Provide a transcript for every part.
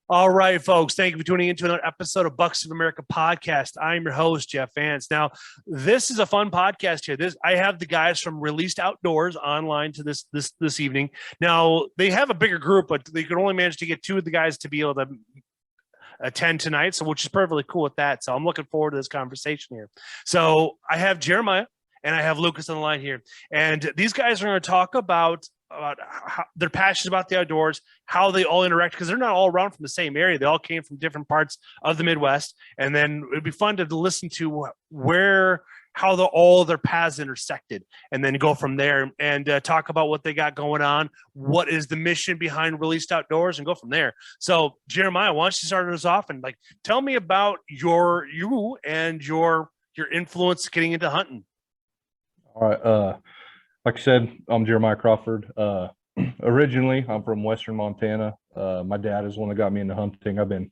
All right, folks. Thank you for tuning into another episode of Bucks of America podcast. I'm your host, Jeff Vance. Now, this is a fun podcast here. I have the guys from Released Outdoors online to this evening. Now, they have a bigger group, but they could only manage to get two of the guys to be able to attend tonight, so which is perfectly cool with that. So I'm looking forward to this conversation here. So I have Jeremiah and I have Lucas on the line here, and these guys are going to talk about how they're passionate about the outdoors, how they all interact, because they're not all around from the same area. They all came from different parts of the Midwest. And then it'd be fun to listen to how all their paths intersected, and then go from there and talk about what they got going on, what is the mission behind Released Outdoors, and go from there. So Jeremiah, why don't you start us off and tell me about you and your influence getting into hunting. All right. Like I said, I'm Jeremiah Crawford. Originally, I'm from Western Montana. My dad is the one that got me into hunting. I've been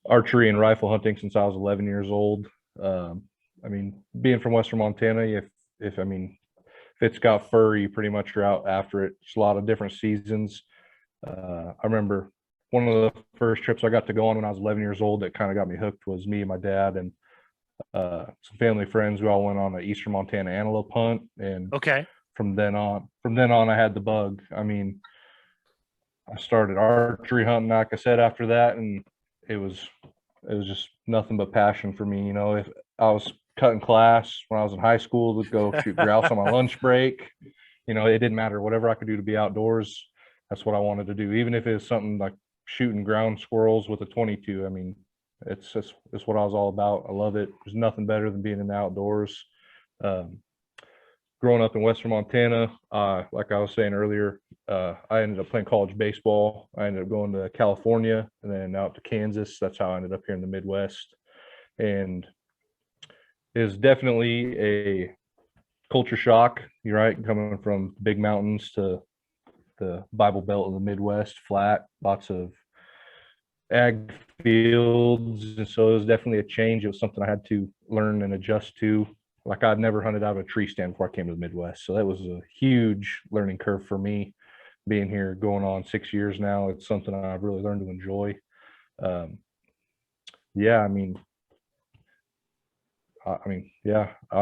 archery and rifle hunting since I was 11 years old. Being from Western Montana, if it's got fur, you pretty much are out after it. It's a lot of different seasons. I remember one of the first trips I got to go on when I was 11 years old that kind of got me hooked was me and my dad and some family friends. We all went on an Eastern Montana antelope hunt, and okay. From then on, I had the bug. I started archery hunting, like I said, after that, and it was just nothing but passion for me. You know, if I was cutting class when I was in high school to go shoot grouse on my lunch break, it didn't matter. Whatever I could do to be outdoors, that's what I wanted to do. Even if it was something like shooting ground squirrels with a 22. It's what I was all about. I love it. There's nothing better than being in the outdoors. Growing up in Western Montana, like I was saying earlier, I ended up playing college baseball. I ended up going to California and then out to Kansas. That's how I ended up here in the Midwest. And it was definitely a culture shock, you're right, coming from big mountains to the Bible Belt of the Midwest, flat, lots of ag fields. And so it was definitely a change. It was something I had to learn and adjust to. Like, I'd never hunted out of a tree stand before I came to the Midwest. So that was a huge learning curve for me being here going on 6 years now. It's something I've really learned to enjoy. I'm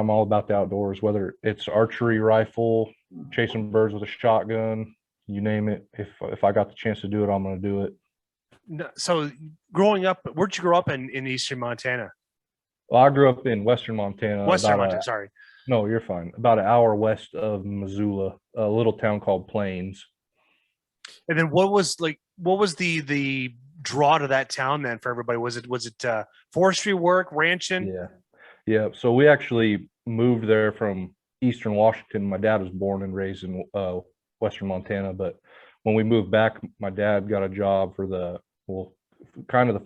all about the outdoors, whether it's archery, rifle, chasing birds with a shotgun, you name it. If I got the chance to do it, I'm going to do it. So growing up, where'd you grow up in Eastern Montana? Well, I grew up in Western Montana. Sorry. No, you're fine. About an hour west of Missoula, a little town called Plains. And then what was the draw to that town then for everybody? Was it forestry work, ranching? Yeah. So we actually moved there from Eastern Washington. My dad was born and raised in Western Montana, but when we moved back, my dad got a job for the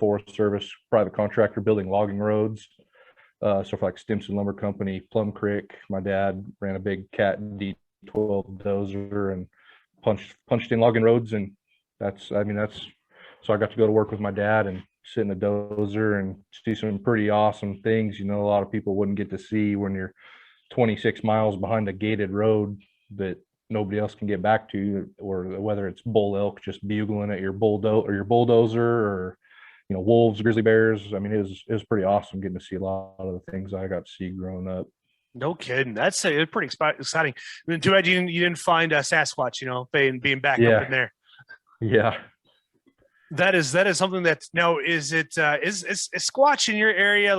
Forest Service, private contractor, building logging roads. So for like Stimson Lumber Company, Plum Creek, my dad ran a big Cat D12 dozer and punched in logging roads, and that's so I got to go to work with my dad and sit in the dozer and see some pretty awesome things. A lot of people wouldn't get to see when you're 26 miles behind a gated road that nobody else can get back to, or whether it's bull elk just bugling at your bulldozer, or wolves, grizzly bears. It was pretty awesome getting to see a lot of the things I got to see growing up. No kidding. That's pretty exciting. Too bad you didn't find a Sasquatch, being back up in there. Yeah. That is something that's now, is Squatch in your area?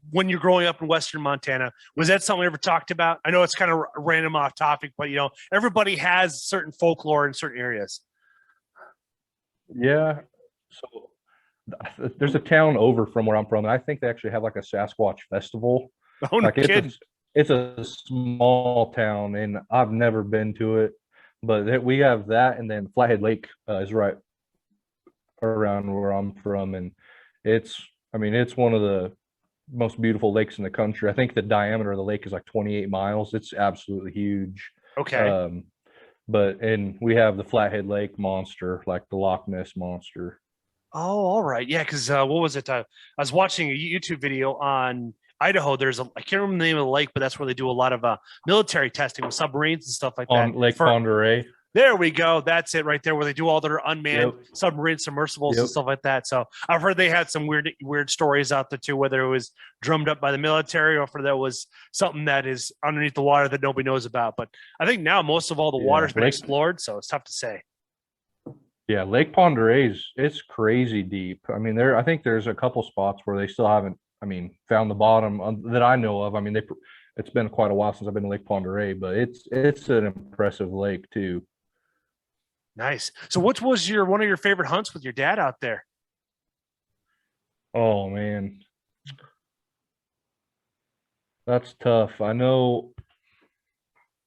When you're growing up in Western Montana, was that something we ever talked about? I know it's kind of random off topic, but everybody has certain folklore in certain areas. Yeah. So there's a town over from where I'm from, and I think they actually have like a Sasquatch festival. Oh, no kidding. It's a small town, and I've never been to it, but we have that, and then Flathead Lake is right around where I'm from, and it's one of the most beautiful lakes in the country. I think the diameter of the lake is like 28 miles. It's absolutely huge. Okay. And we have the Flathead Lake monster, like the Loch Ness monster. Oh, all right. Yeah, because what was it? I was watching a YouTube video on Idaho. I can't remember the name of the lake, but that's where they do a lot of military testing with submarines and stuff like that. On Lake Pend Oreille. There we go. That's it right there, where they do all their unmanned Yep. submarine submersibles and Yep. stuff like that. So I've heard they had some weird stories out there too, whether it was drummed up by the military or if that was something that is underneath the water that nobody knows about. But I think now most of all the water's been explored, so it's tough to say. Yeah, Lake Pend Oreille, it's crazy deep. I mean, I think there's a couple spots where they still haven't, I mean, found the bottom that I know of. I mean, it's been quite a while since I've been to Lake Pend Oreille, but it's an impressive lake too. Nice. So what was one of your favorite hunts with your dad out there? Oh man, that's tough. I know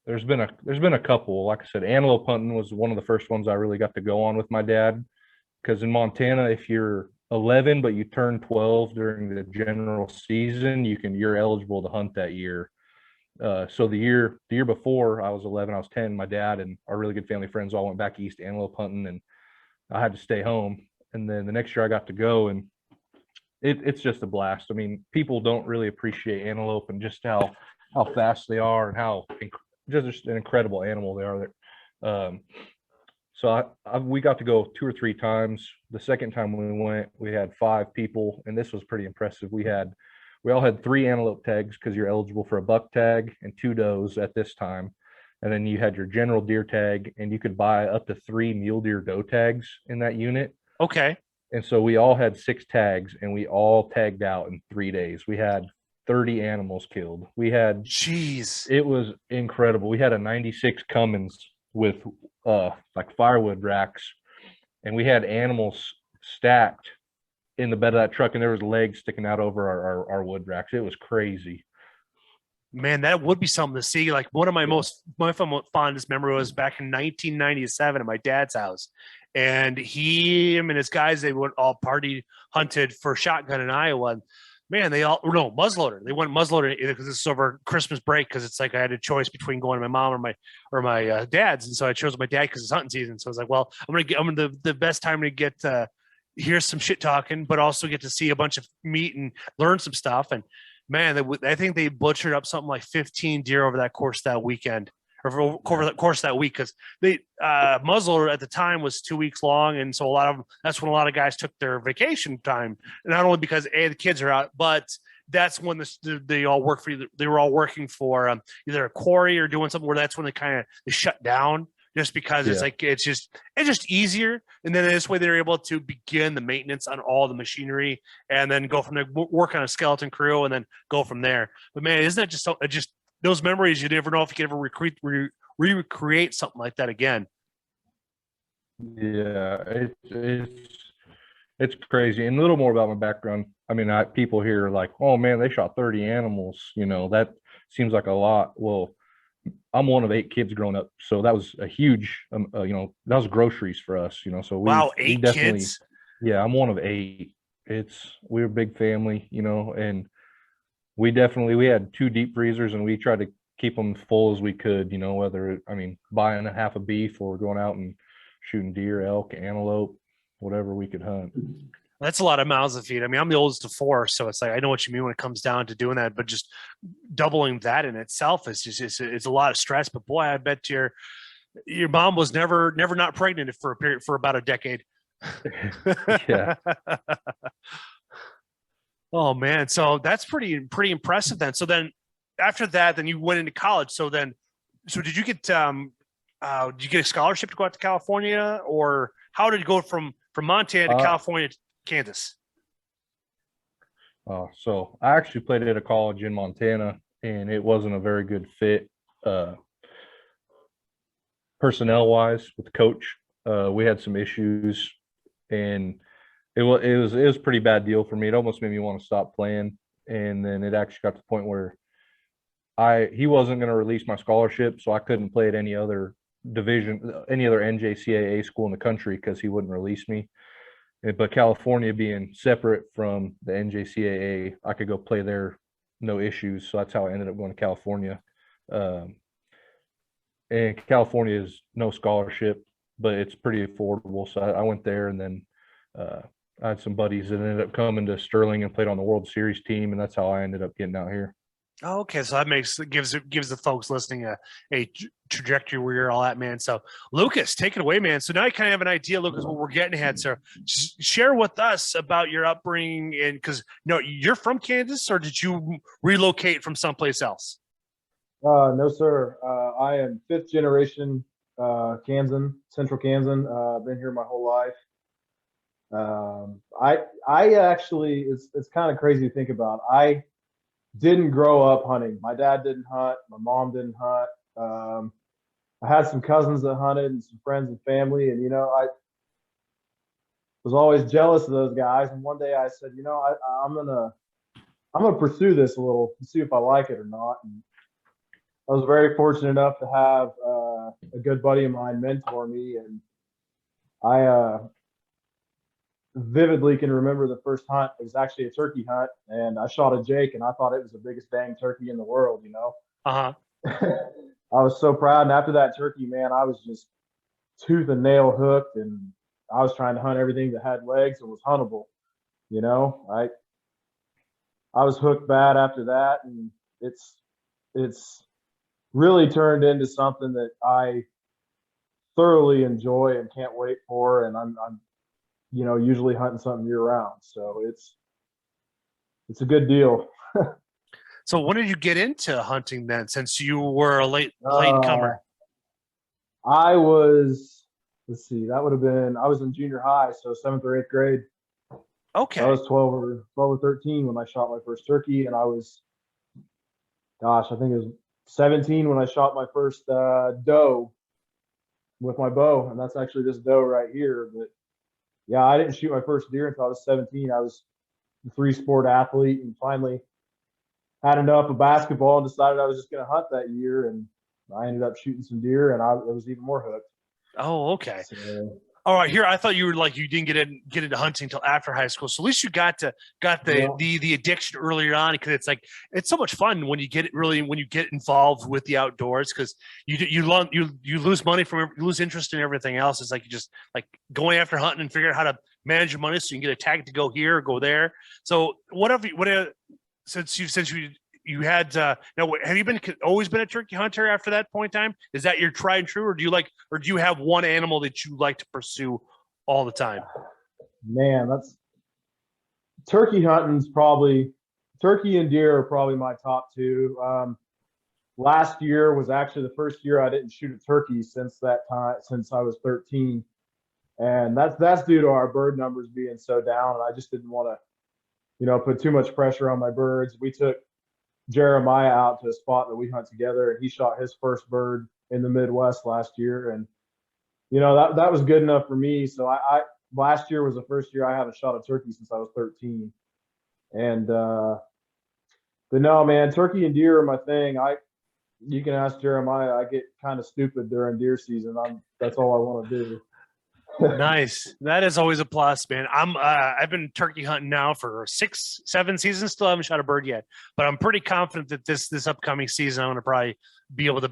there's been a couple. Like I said, antelope hunting was one of the first ones I really got to go on with my dad. Because in Montana, if you're 11 but you turn 12 during the general season, you're eligible to hunt that year. So the year before I was 11, I was 10. My dad and our really good family friends all went back east antelope hunting, and I had to stay home. And then the next year I got to go, and it's just a blast. I mean, people don't really appreciate antelope and just how fast they are and how just an incredible animal they are. So we got to go 2 or 3 times. The second time we went, we had 5 people, and this was pretty impressive. We all had 3 antelope tags because you're eligible for a buck tag and 2 does at this time. And then you had your general deer tag, and you could buy up to 3 mule deer doe tags in that unit. Okay. And so we all had 6 tags, and we all tagged out in 3 days. We had 30 animals killed. It was incredible. We had a 96 Cummins with like firewood racks, and we had animals stacked in the bed of that truck, and there was legs sticking out over our wood racks. It was crazy. Man, that would be something to see. Like one of my fondest memory was back in 1997 at my dad's house, and him and his guys, they went all party hunted for shotgun in Iowa. And man, muzzleloader. They went muzzleloader because this is over Christmas break, because it's like I had a choice between going to my mom or my dad's, and so I chose my dad because it's hunting season. So I was like, well, I'm the best time to get hear some shit talking, but also get to see a bunch of meat and learn some stuff. And man, I think they butchered up something like 15 deer over that course that weekend, or over the course that week, because they muzzleloader at the time was 2 weeks long, and so that's when a lot of guys took their vacation time, not only because the kids are out, but that's when they all work for you. They were all working for either a quarry or doing something where that's when they shut down, just because it's just easier. And then this way they're able to begin the maintenance on all the machinery, and then go from there, work on a skeleton crew, and then go from there. But man, isn't that just those memories? You never know if you can ever recreate something like that again. Yeah, it's crazy. And a little more about my background. I mean, people here are like, oh man, they shot 30 animals. That seems like a lot. Well, I'm one of 8 kids growing up, so that was a huge, that was groceries for us. So wow, we 8 definitely, kids. Yeah, I'm one of 8. We're a big family, and we had 2 deep freezers, and we tried to keep them full as we could. Buying a half a beef or going out and shooting deer, elk, antelope, whatever we could hunt. That's a lot of mouths to feed. I mean, I'm the oldest of 4, so it's like I know what you mean when it comes down to doing that. But just doubling that in itself is it's a lot of stress. But boy, I bet your mom was never not pregnant for about a decade. Yeah. Oh man, so that's pretty impressive then. So then after that, then you went into college. So did you get a scholarship to go out to California, or how did you go from Montana to California to Kansas? So I actually played at a college in Montana, and it wasn't a very good fit personnel wise with the coach. We had some issues, and it was a pretty bad deal for me. It almost made me want to stop playing. And then it actually got to the point where he wasn't going to release my scholarship, so I couldn't play at any other NJCAA school in the country because he wouldn't release me. But California being separate from the NJCAA, I could go play there, no issues. So that's how I ended up going to California. And California is no scholarship, but it's pretty affordable. So I went there, and then I had some buddies that ended up coming to Sterling and played on the World Series team, and that's how I ended up getting out here. Oh, okay, so that gives the folks listening a trajectory where you're all at, man. So, Lucas, take it away, man. So now you kind of have an idea, Lucas, what we're getting at. So, share with us about your upbringing, and because you're from Kansas, or did you relocate from someplace else? No, sir. I am fifth generation Kansan, Central Kansan. Been here my whole life. I actually, it's kind of crazy to think about. I didn't grow up hunting. My dad didn't hunt. My mom didn't hunt. I had some cousins that hunted and some friends and family, and I was always jealous of those guys. And one day I said, I'm gonna pursue this a little and see if I like it or not. And I was very fortunate enough to have a good buddy of mine mentor me, and I vividly can remember the first hunt. It was actually a turkey hunt, and I shot a Jake, and I thought it was the biggest dang turkey in the world. Uh huh. I was so proud. And after that turkey, man, I was just tooth and nail hooked, and I was trying to hunt everything that had legs and was huntable. I was hooked bad after that, and it's really turned into something that I thoroughly enjoy and can't wait for. And I'm usually hunting something year round. So it's a good deal. So when did you get into hunting then, since you were a late comer? I was, let's see, that would have been, I was in junior high, so 7th or 8th grade. Okay. I was 12 or 13 when I shot my first turkey, and I was, gosh, I think it was 17 when I shot my first doe with my bow, and that's actually this doe right here. But yeah, I didn't shoot my first deer until I was 17. I was a three-sport athlete, and finally had enough of basketball and decided I was just going to hunt that year, and I ended up shooting some deer, and I was even more hooked. Oh, okay. So, all right, here I thought you were like you didn't get into hunting until after high school. So at least you got the addiction earlier on, because it's so much fun when you get involved with the outdoors, because you lose money you lose interest in everything else. It's like you just like going after hunting and figuring out how to manage your money so you can get a tag to go here or go there. So since you had have you always been a turkey hunter after that point in time? Is that your tried and true, or do you have one animal that you like to pursue all the time? Man, that's turkey hunting's probably turkey and deer are probably my top two. Last year was actually the first year I didn't shoot a turkey since that time, since I was 13. And that's due to our bird numbers being so down, and I just didn't want to put too much pressure on my birds. We took Jeremiah out to a spot that we hunt together, and he shot his first bird in the Midwest last year. And that was good enough for me. So I last year was the first year I haven't shot a turkey since I was 13. And but no, man, turkey and deer are my thing. You can ask Jeremiah. I get kind of stupid during deer season. That's all I want to do. Nice. That is always a plus, man. I've been turkey hunting now for 6-7 seasons. Still haven't shot a bird yet, but I'm pretty confident that this upcoming season I'm going to probably be able to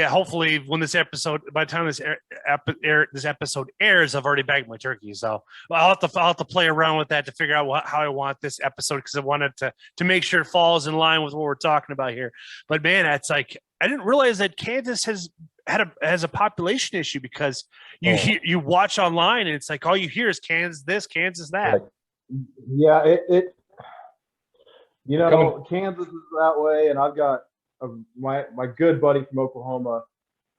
hopefully when by the time this episode airs, I've already bagged my turkey. So I'll have to play around with that to figure out how I want this episode, because I wanted to make sure it falls in line with what we're talking about here. But man, it's like I didn't realize that Kansas has a population issue, because you watch online and it's like all you hear is Kansas this, Kansas that. Yeah, Kansas is that way, and I've got my good buddy from Oklahoma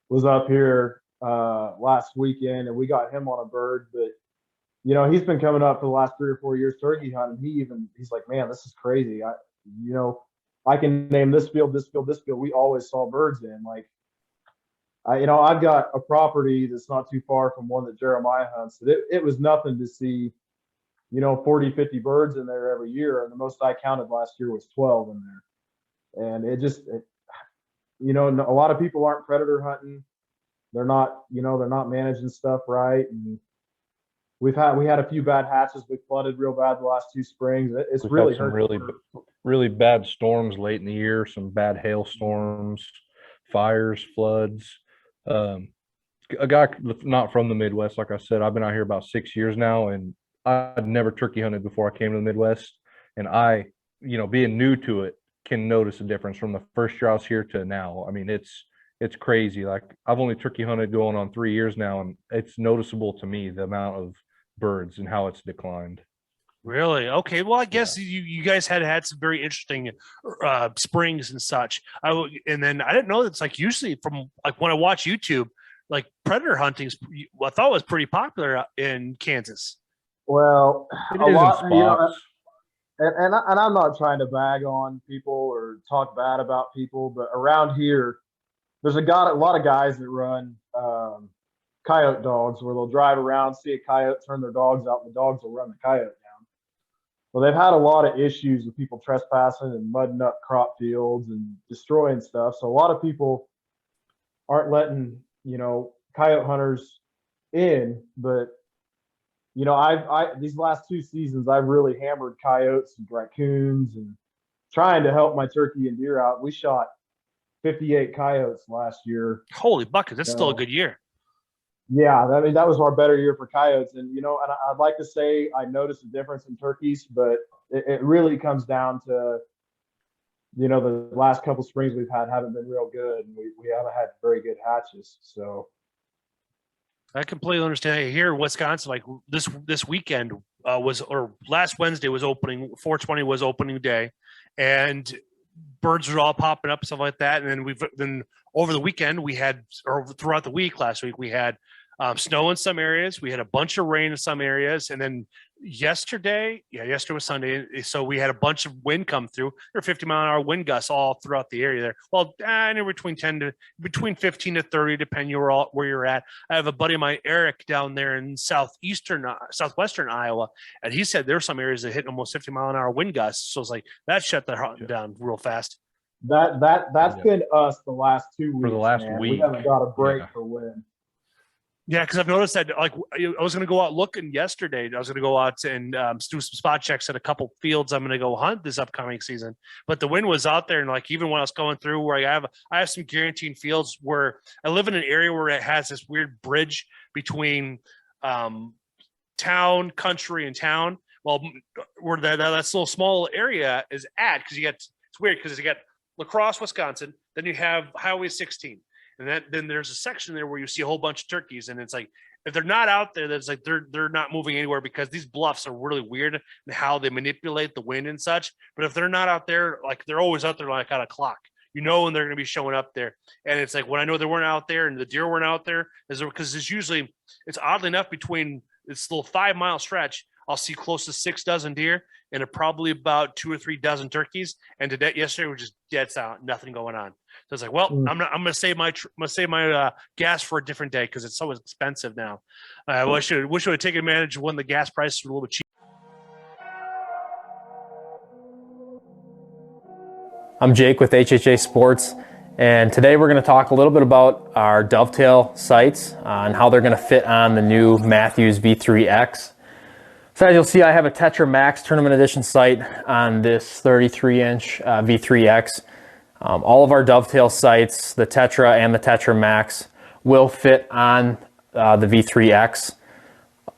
was up here last weekend, and we got him on a bird. But he's been coming up for the last 3 or 4 years turkey hunting. He's like, man, this is crazy. I can name this field, this field, this field. We always saw birds in. Like, I've got a property that's not too far from one that Jeremiah hunts. It was nothing to see 40, 50 birds in there every year. And the most I counted last year was 12 in there. And a lot of people aren't predator hunting. They're not managing stuff right. And we had a few bad hatches. We flooded real bad the last 2 springs. It's really hurt. Really bad storms late in the year, some bad hailstorms, fires, floods. A guy not from the Midwest, like I said, I've been out here about 6 years now, and I'd never turkey hunted before I came to the Midwest. And I being new to it, can notice a difference from the first year I was here to now. I mean, it's crazy. Like, I've only turkey hunted going on 3 years now, and it's noticeable to me the amount of birds and how it's declined. Really? Okay. Well, I guess you guys had some very interesting springs and such. And then I didn't know that's like usually from like when I watch YouTube, like predator hunting, I thought was pretty popular in Kansas. Well, It a is in lot, spots. and I'm not trying to bag on people or talk bad about people, but around here, there's a lot of guys that run coyote dogs where they'll drive around, see a coyote, turn their dogs out, and the dogs will run the coyote down. Well, they've had a lot of issues with people trespassing and mudding up crop fields and destroying stuff. So a lot of people aren't letting, coyote hunters in, but I these last 2 seasons, I've really hammered coyotes and raccoons and trying to help my turkey and deer out. We shot 58 coyotes last year. Holy buckets. That's still a good year. Yeah. I mean, that was our better year for coyotes. And, and I'd like to say I noticed a difference in turkeys, but it really comes down to, the last couple springs we've had haven't been real good. And we haven't had very good hatches. So I completely understand. Here in Wisconsin, like this weekend or last Wednesday was opening, 420 was opening day, and birds were all popping up, stuff like that. And then over the weekend or throughout the week last week, we had snow in some areas. We had a bunch of rain in some areas. And then yesterday was Sunday. So we had a bunch of wind come through. There were 50-mile-an-hour wind gusts all throughout the area there. Well, anywhere between 15 to 30, depending where you're at. I have a buddy of mine, Eric, down there in southwestern Iowa, and he said there's some areas that hit almost 50-mile-an-hour wind gusts. So it's like that shut the hunting down real fast. That's been us the last 2 weeks. For the last week. We haven't got a break for wind. Yeah, because I've noticed that, like, I was going to go out looking yesterday. I was going to go out and do some spot checks at a couple fields I'm going to go hunt this upcoming season. But the wind was out there, and like even when I was going through where I have some guaranteed fields where I live in an area where it has this weird bridge between town, country, and town. Well, where that little small area is at, because it's weird because you got La Crosse, Wisconsin, then you have Highway 16. And then there's a section there where you see a whole bunch of turkeys, and it's like if they're not out there, that's like they're not moving anywhere, because these bluffs are really weird in how they manipulate the wind and such. But if they're not out there, like they're always out there like on a clock, when they're going to be showing up there. And it's like when I know they weren't out there and the deer weren't out there, is because it's oddly enough between this little 5-mile stretch, I'll see close to 6 dozen deer and probably about 2 or 3 dozen turkeys. And yesterday was just dead silent, nothing going on. So it's like, well, I'm gonna save my gas for a different day because it's so expensive now. I wish I would have taken advantage of when the gas prices were a little bit cheap. I'm Jake with HHA Sports, and today we're going to talk a little bit about our dovetail sights and how they're going to fit on the new Mathews V3X. So as you'll see, I have a Tetra Max Tournament Edition sight on this 33-inch V3X. All of our dovetail sights, the Tetra and the Tetra Max, will fit on the V3X.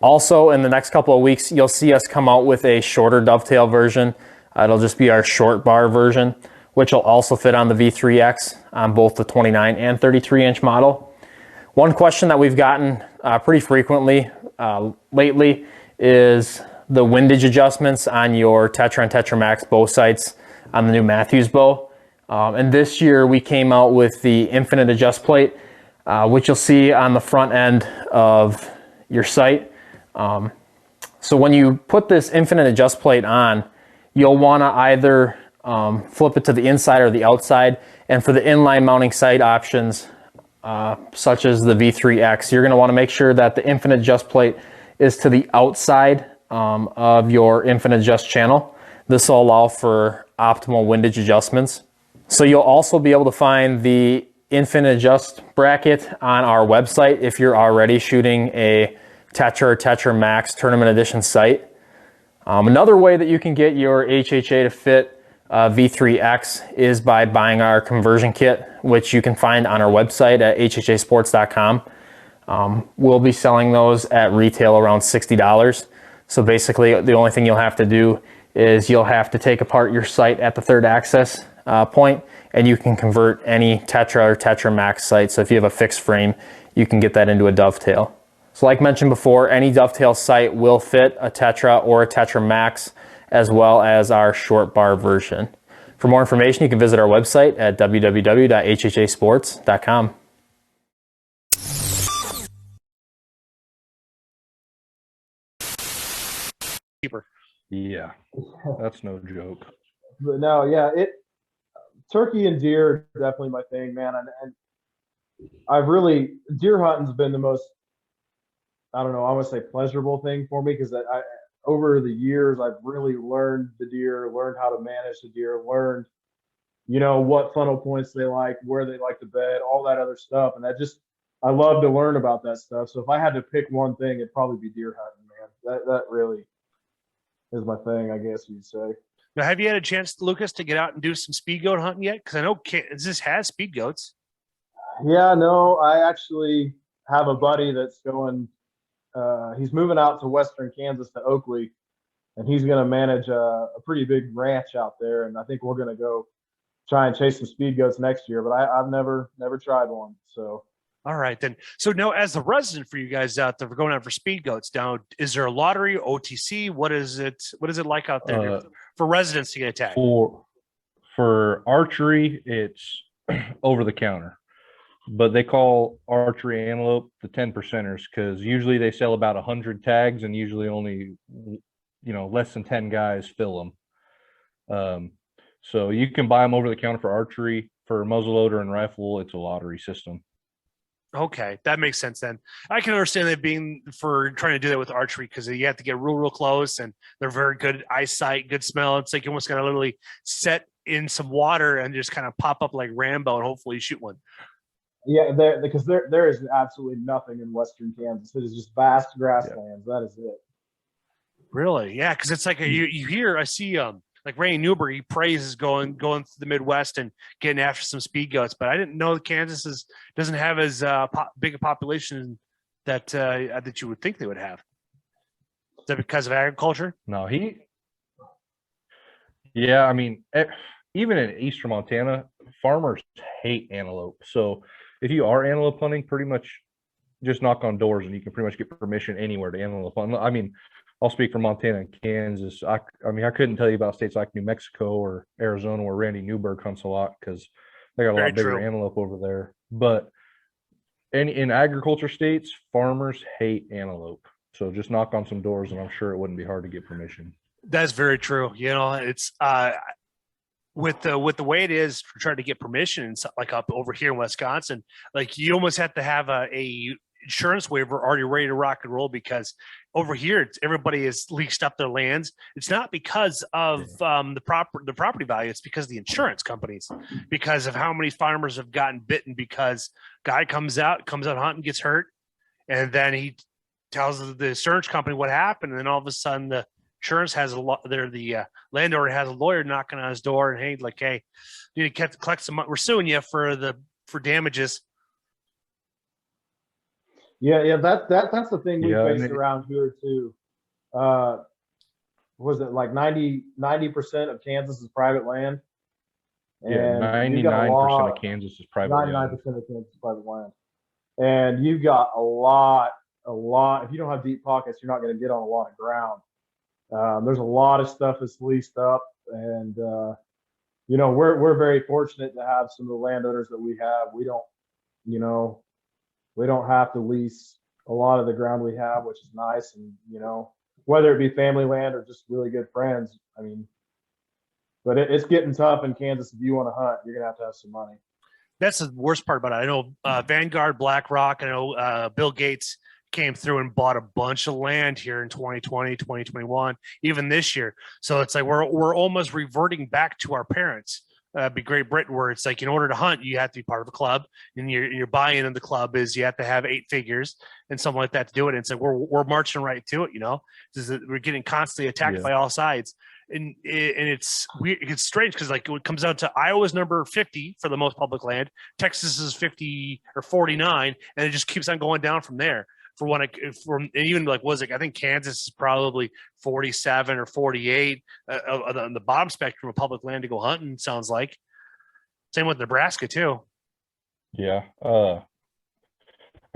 Also, in the next couple of weeks, you'll see us come out with a shorter dovetail version. It'll just be our short bar version, which will also fit on the V3X on both the 29 and 33-inch model. One question that we've gotten pretty frequently lately is the windage adjustments on your Tetra and Tetra Max bow sights on the new Mathews bow. And this year we came out with the infinite adjust plate, which you'll see on the front end of your sight. So when you put this infinite adjust plate on, you'll want to either flip it to the inside or the outside. And for the inline mounting sight options, such as the V3X, you're going to want to make sure that the infinite adjust plate is to the outside of your infinite adjust channel. This will allow for optimal windage adjustments. So you'll also be able to find the infinite adjust bracket on our website if you're already shooting a Tetra or Tetra Max Tournament Edition sight. Another way that you can get your HHA to fit V3X is by buying our conversion kit, which you can find on our website at HHAsports.com. We'll be selling those at retail around $60. So basically the only thing you'll have to do is you'll have to take apart your sight at the third access point, and you can convert any Tetra or Tetra Max sight. So if you have a fixed frame, you can get that into a dovetail. So like mentioned before, any dovetail sight will fit a Tetra or a Tetra Max, as well as our short bar version. For more information, you can visit our website at www.hhasports.com. Keeper. Yeah, that's no joke. But no, yeah, turkey and deer are definitely my thing, man. And I've really, deer hunting's been the most, I don't know, I want to say pleasurable thing for me, because I over the years I've really learned the deer, learned how to manage the deer, learned, what funnel points they like, where they like to bed, all that other stuff. And I love to learn about that stuff. So if I had to pick one thing, it'd probably be deer hunting, man. That really is my thing, I guess you'd say. Now, have you had a chance, Lucas, to get out and do some speed goat hunting yet? Because I know Kansas has speed goats. Yeah, no, I actually have a buddy that's going. He's moving out to Western Kansas to Oakley, and he's going to manage a pretty big ranch out there. And I think we're going to go try and chase some speed goats next year. But I've never tried one. So. All right, then. So now, as the resident for you guys out there, we're going out for speed goats. Now, is there a lottery, OTC? What is it? What is it like out there for residents to get attacked? For archery, it's over the counter, but they call archery antelope the 10%ers, because usually they sell about 100 tags, and usually only less than 10 guys fill them. So you can buy them over the counter for archery. For muzzleloader and rifle, it's a lottery system. Okay, that makes sense then. I can understand that being for trying to do that with archery, because you have to get real close, and they're very good eyesight, good smell. It's like you almost got to literally set in some water and just kind of pop up like Rambo and hopefully shoot one. Yeah, because there is absolutely nothing in Western Kansas. It is just vast grasslands. Yeah. That is it. Really? Yeah, because it's like you hear, I see like Randy Newberg, he praises going to the Midwest and getting after some speed goats, but I didn't know that Kansas doesn't have as big a population that you would think they would have. Is that because of agriculture? No, yeah, I mean, even in eastern Montana, farmers hate antelope. So if you are antelope hunting, pretty much just knock on doors and you can pretty much get permission anywhere to antelope hunt. I mean, I'll speak for Montana and Kansas. I mean, I couldn't tell you about states like New Mexico or Arizona where Randy Newberg hunts a lot, because they got a lot bigger antelope over there. But in agriculture states, farmers hate antelope. So just knock on some doors, and I'm sure it wouldn't be hard to get permission. That's very true. It's with the way it is for trying to get permission, and stuff like up over here in Wisconsin, like you almost have to have a insurance waiver already ready to rock and roll, because over here everybody has leased up their lands. It's not because of the property value, it's because of the insurance companies, because of how many farmers have gotten bitten because guy comes out hunting, gets hurt, and then he tells the insurance company what happened, and then all of a sudden the insurance has the landowner has a lawyer knocking on his door, and hey, you need to collect some money. We're suing you for damages. Yeah, that's the thing we face around here too. Was it like 90% of Kansas is private land? And 99% of Kansas is private land. 99% of Kansas is private land. And you've got a lot. If you don't have deep pockets, you're not going to get on a lot of ground. There's a lot of stuff that's leased up, and we're very fortunate to have some of the landowners that we have. We don't have to lease a lot of the ground we have, which is nice. And whether it be family land or just really good friends, I mean, but it's getting tough in Kansas. If you want to hunt, you're gonna have to have some money. That's the worst part about it. I know Vanguard, BlackRock, I know Bill Gates came through and bought a bunch of land here in 2020, 2021, even this year. So it's like we're almost reverting back to our parents. Be Great Britain, where it's like in order to hunt, you have to be part of a club, and your buy-in in the club is you have to have 8 figures and something like that to do it. And it's like we're marching right to it, we're getting constantly attacked by all sides, and it's weird. It's strange because like it comes down to Iowa's number 50 for the most public land, Texas is 50 or 49, and it just keeps on going down from there for when it from even like was it I think Kansas is probably 47 or 48 on the bottom spectrum of public land to go hunting. Sounds like same with Nebraska too. Yeah. I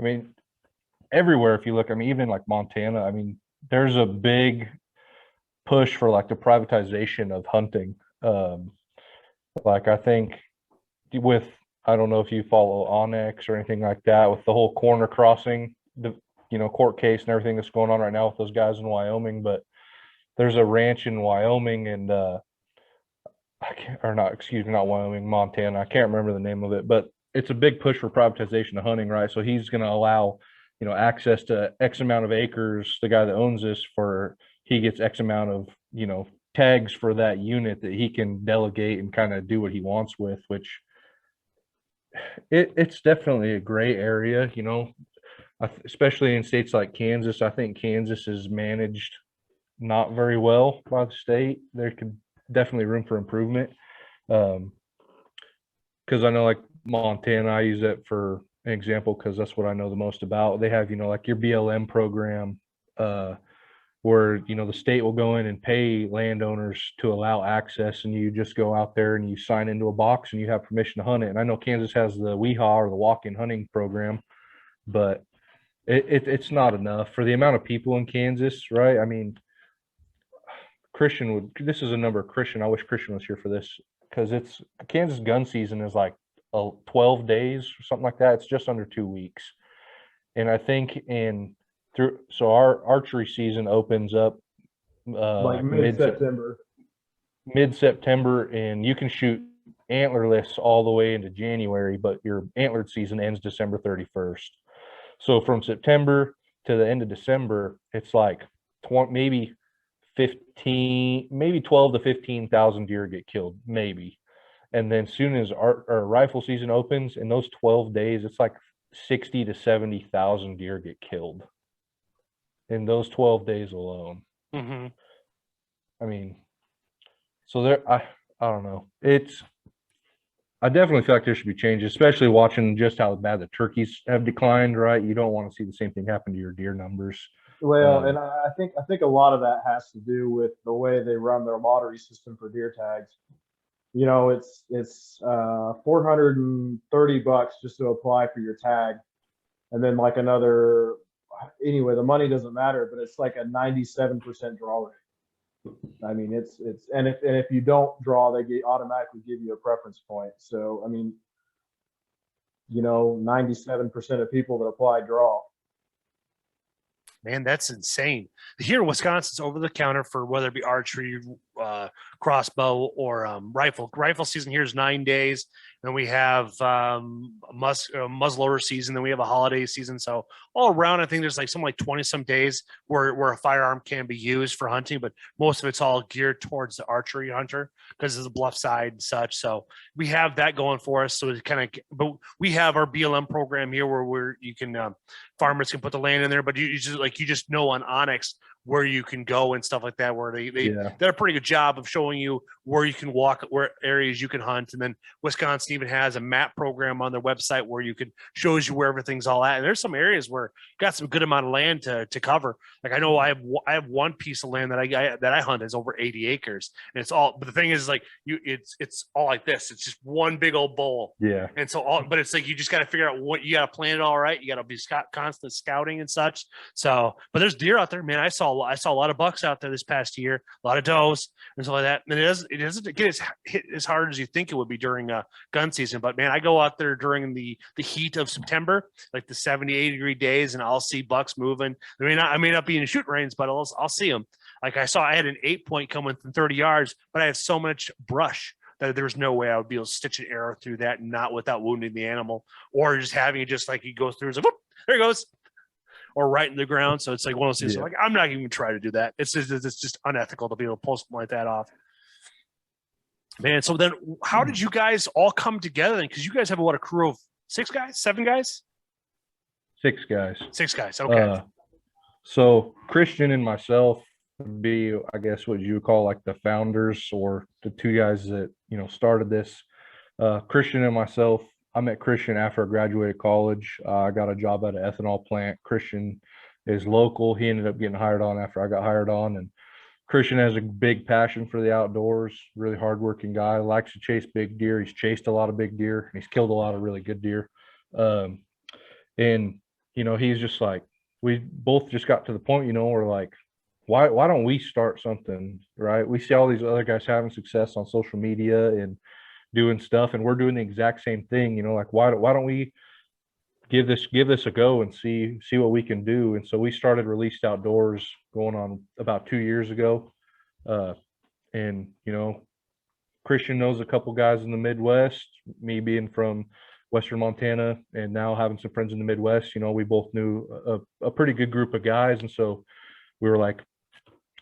mean, everywhere if you look, I mean, even like Montana, I mean, there's a big push for like the privatization of hunting. Like I think with, I don't know if you follow Onyx or anything like that, with the whole corner crossing, the court case and everything that's going on right now with those guys in Wyoming, but there's a ranch in Wyoming and not Wyoming, Montana. I can't remember the name of it, but it's a big push for privatization of hunting, right? So he's going to allow, access to X amount of acres. The guy that owns this he gets X amount of, tags for that unit that he can delegate and kind of do what he wants with, which it's definitely a gray area, especially in states like Kansas. I think Kansas is managed not very well by the state. There could definitely room for improvement. Because I know like Montana, I use that for an example because that's what I know the most about. They have, like your BLM program, where the state will go in and pay landowners to allow access, and you just go out there and you sign into a box and you have permission to hunt it. And I know Kansas has the WEHA or the walk-in hunting program, but it's not enough for the amount of people in Kansas, right? I mean, this is a number of Christian. I wish Christian was here for this because it's Kansas gun season is like 12 days or something like that. It's just under 2 weeks. And I think so our archery season opens up like mid-September. Mid-September, and you can shoot antlerless all the way into January, but your antlered season ends December 31st. So from September to the end of December, it's like maybe 12 to 15,000 deer get killed, maybe. And then soon as our rifle season opens, in those 12 days, it's like 60 to 70,000 deer get killed in those 12 days alone. Mm-hmm. I mean, so I don't know. I definitely feel like there should be changes, especially watching just how bad the turkeys have declined, right? You don't want to see the same thing happen to your deer numbers. Well, and I think a lot of that has to do with the way they run their lottery system for deer tags. It's $430 just to apply for your tag, and then like another. Anyway, the money doesn't matter, but it's like a 97% draw rate. I mean, it's and if you don't draw, they automatically give you a preference point. So I mean, 97% of people that apply draw. Man, that's insane. Here in Wisconsin, it's over the counter for whether it be archery, crossbow, or rifle. Rifle season here is 9 days. Then we have muzzleloader season. Then we have a holiday season. So all around, I think there's like something like 20 some days where a firearm can be used for hunting, but most of it's all geared towards the archery hunter because of the bluff side and such. So we have that going for us. So it's but we have our BLM program here where you can farmers can put the land in there, but you just know on Onyx where you can go and stuff like that, where they did a pretty good job of showing you where you can walk, where areas you can hunt. And then Wisconsin even has a map program on their website where shows you where everything's all at. And there's some areas where got some good amount of land to cover. Like I know I have one piece of land that I hunt is over 80 acres, and it's all. But the thing is, like it's all like this. It's just one big old bowl. Yeah. And so but it's like you just got to figure out what you got to plan it all right. You got to be constant scouting and such. So, but there's deer out there, man. I saw a lot of bucks out there this past year, a lot of does and stuff like that. And it doesn't get hit as hard as you think it would be during gun season. But man, I go out there during the heat of September, like the 70, 80-degree days, and I'll see bucks moving. I may not be in the shooting range, but I'll see them. Like I had an 8-point coming from 30 yards, but I had so much brush that there's no way I would be able to stitch an arrow through that, and not without wounding the animal, or just having it just like he goes through, it's like, whoop, there it goes, or right in the ground. So it's like one of those things. So like I'm not even trying to do that. It's just unethical to be able to pull something like that off. Man, so then how did you guys all come together? Because you guys have a crew of 6 guys, 7 guys? 6 guys. 6 guys. Okay. So Christian and myself would be, I guess, what you would call like the founders, or the 2 guys that started this. Christian and myself I met Christian after I graduated college. I got a job at an ethanol plant. Christian is local. He ended up getting hired on after I got hired on. And Christian has a big passion for the outdoors, really hardworking guy, likes to chase big deer. He's chased a lot of big deer, and he's killed a lot of really good deer. And, he's just like, we both just got to the point, we're like, why don't we start something, right? We see all these other guys having success on social media and doing stuff, and we're doing the exact same thing, like, why don't we give this a go and see what we can do? And so we started Released Outdoors going on about 2 years ago. And Christian knows a couple guys in the Midwest, me being from Western Montana and now having some friends in the Midwest. We both knew a pretty good group of guys. And so we were like,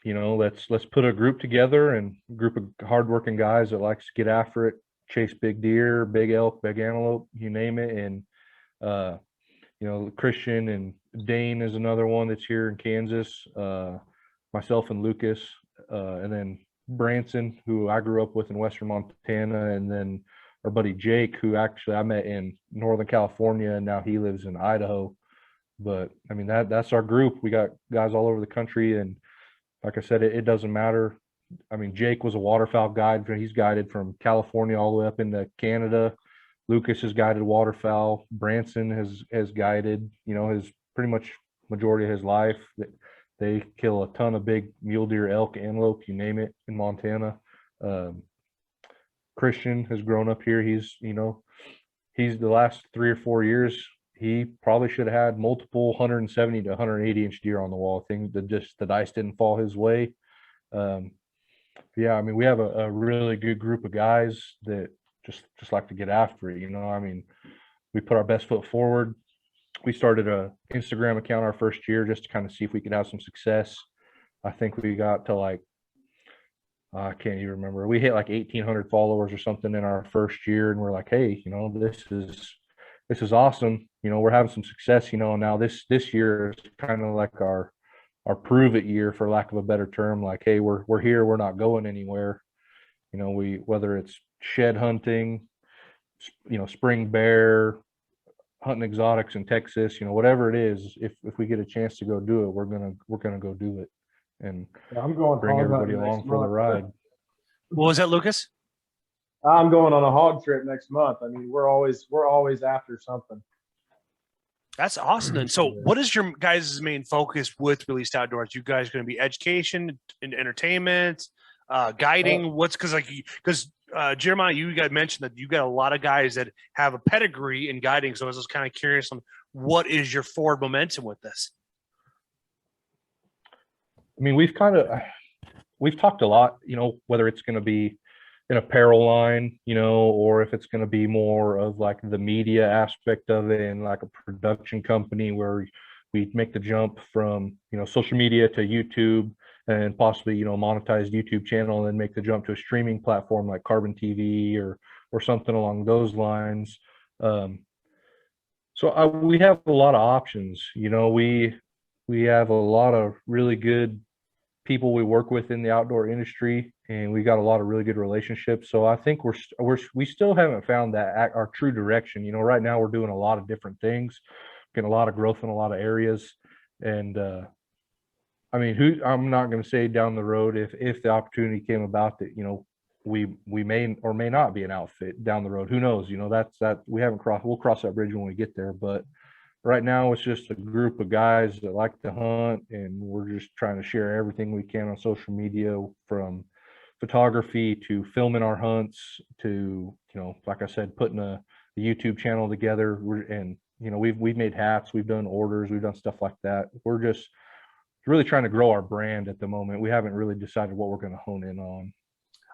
let's put a group together, and a group of hardworking guys that likes to get after it, chase big deer, big elk, big antelope, you name it. And Christian and Dane is another one that's here in Kansas, myself and Lucas, and then Branson, who I grew up with in Western Montana, and then our buddy Jake, who actually I met in Northern California, and now he lives in Idaho. But I mean, that's our group. We got guys all over the country, and like I said, it doesn't matter. I mean, Jake was a waterfowl guide. He's guided from California all the way up into Canada. Lucas has guided waterfowl. Branson has guided, his pretty much majority of his life. They kill a ton of big mule deer, elk, antelope, you name it, in Montana. Christian has grown up here. He's the last 3 or 4 years, he probably should have had multiple 170 to 180 inch deer on the wall. I think that just the dice didn't fall his way. Yeah, I mean, we have a really good group of guys that just like to get after it. I mean, we put our best foot forward. We started a Instagram account our first year just to kind of see if we could have some success. I think we got to I can't even remember. We hit like 1,800 followers or something in our first year, and we're like, hey, this is awesome. We're having some success. Now this year is kind of like our prove it year, for lack of a better term. Like, hey, we're here. We're not going anywhere. Whether it's shed hunting, spring bear, hunting exotics in Texas, whatever it is, if we get a chance to go do it, we're gonna go do it, and I'm going bring hog everybody hunting along next for the month. ride. What was that, Lucas? I'm going on a hog trip next month. I mean, we're always after something. That's awesome. And so what is your guys' main focus with Released Outdoors? You guys going to be education and entertainment, guiding? Because Jeremiah, you guys mentioned that you got a lot of guys that have a pedigree in guiding. So I was just kind of curious on what is your forward momentum with this? I mean, we've talked a lot, whether it's going to be an apparel line, or if it's going to be more of like the media aspect of it, and like a production company where we make the jump from, social media to YouTube, and possibly, monetize YouTube channel, and then make the jump to a streaming platform like Carbon TV or something along those lines. So we have a lot of options. We have a lot of really good people we work with in the outdoor industry, and we got a lot of really good relationships. So I think we still haven't found our true direction. Right now we're doing a lot of different things, getting a lot of growth in a lot of areas. And I mean, I'm not going to say down the road if the opportunity came about that, we may or may not be an outfit down the road. Who knows? We'll cross that bridge when we get there. But right now it's just a group of guys that like to hunt, and we're just trying to share everything we can on social media, from photography to filming our hunts to, like I said, putting a YouTube channel together. We've made hats, we've done orders, we've done stuff like that. We're just really trying to grow our brand at the moment. We haven't really decided what we're going to hone in on.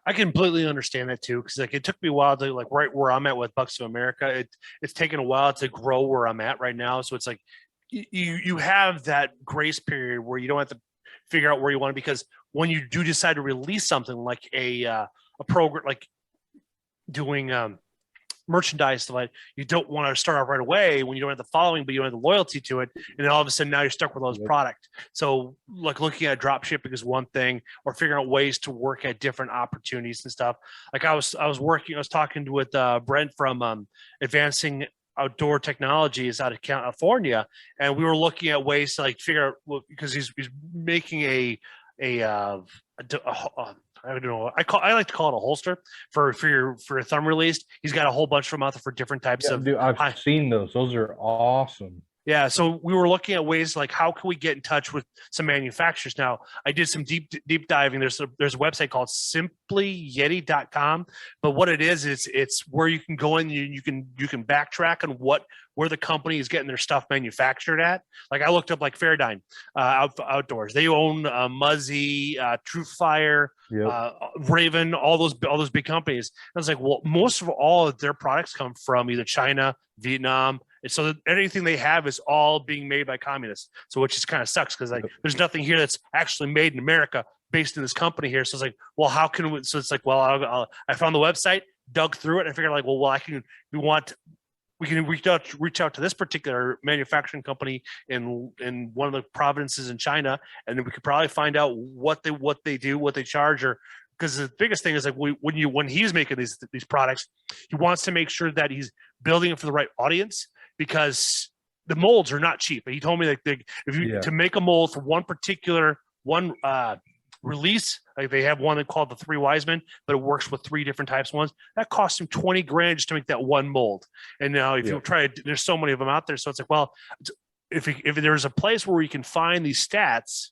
I completely understand that too, because it took me a while to right where I'm at with Bucks of America. It's taken a while to grow where I'm at right now. So it's like you have that grace period where you don't have to figure out where you want to, because when you do decide to release something like a program, like doing merchandise that you don't want to start off right away when you don't have the following, but you don't have the loyalty to it. And then all of a sudden now you're stuck with those product. So like looking at drop shipping is one thing, or figuring out ways to work at different opportunities and stuff. Like I was talking with Brent from Advancing Outdoor Technologies out of California, and we were looking at ways to like figure out, because he's making I don't know. I like to call it a holster for your thumb release. He's got a whole bunch of them out there for different types of. Dude, I've seen those. Those are awesome. Yeah, so we were looking at ways like how can we get in touch with some manufacturers. Now, I did some deep diving. There's a website called simplyyeti.com, but what it is it's where you can go in, you can backtrack on where the company is getting their stuff manufactured at. Like I looked up like Fairdyne Outdoors. They own Muzzy, Truthfire, Raven, all those big companies. I was like, well, most of all of their products come from either China, Vietnam. And so anything they have is all being made by communists. So which just kind of sucks because like there's nothing here that's actually made in America based in this company here. So it's like, well, how can we? So it's like, well, I found the website, dug through it, and I figured like, well, we can reach out to this particular manufacturing company in one of the provinces in China, and then we could probably find out what they do, what they charge, or because the biggest thing is like when he's making these products, he wants to make sure that he's building it for the right audience, because the molds are not cheap. He told me like to make a mold for one particular release, like they have one called the Three Wise Men, but it works with 3 different types of ones. That costs him $20,000 just to make that one mold. And now if you try, there's so many of them out there. So it's like, well, if there's a place where you can find these stats,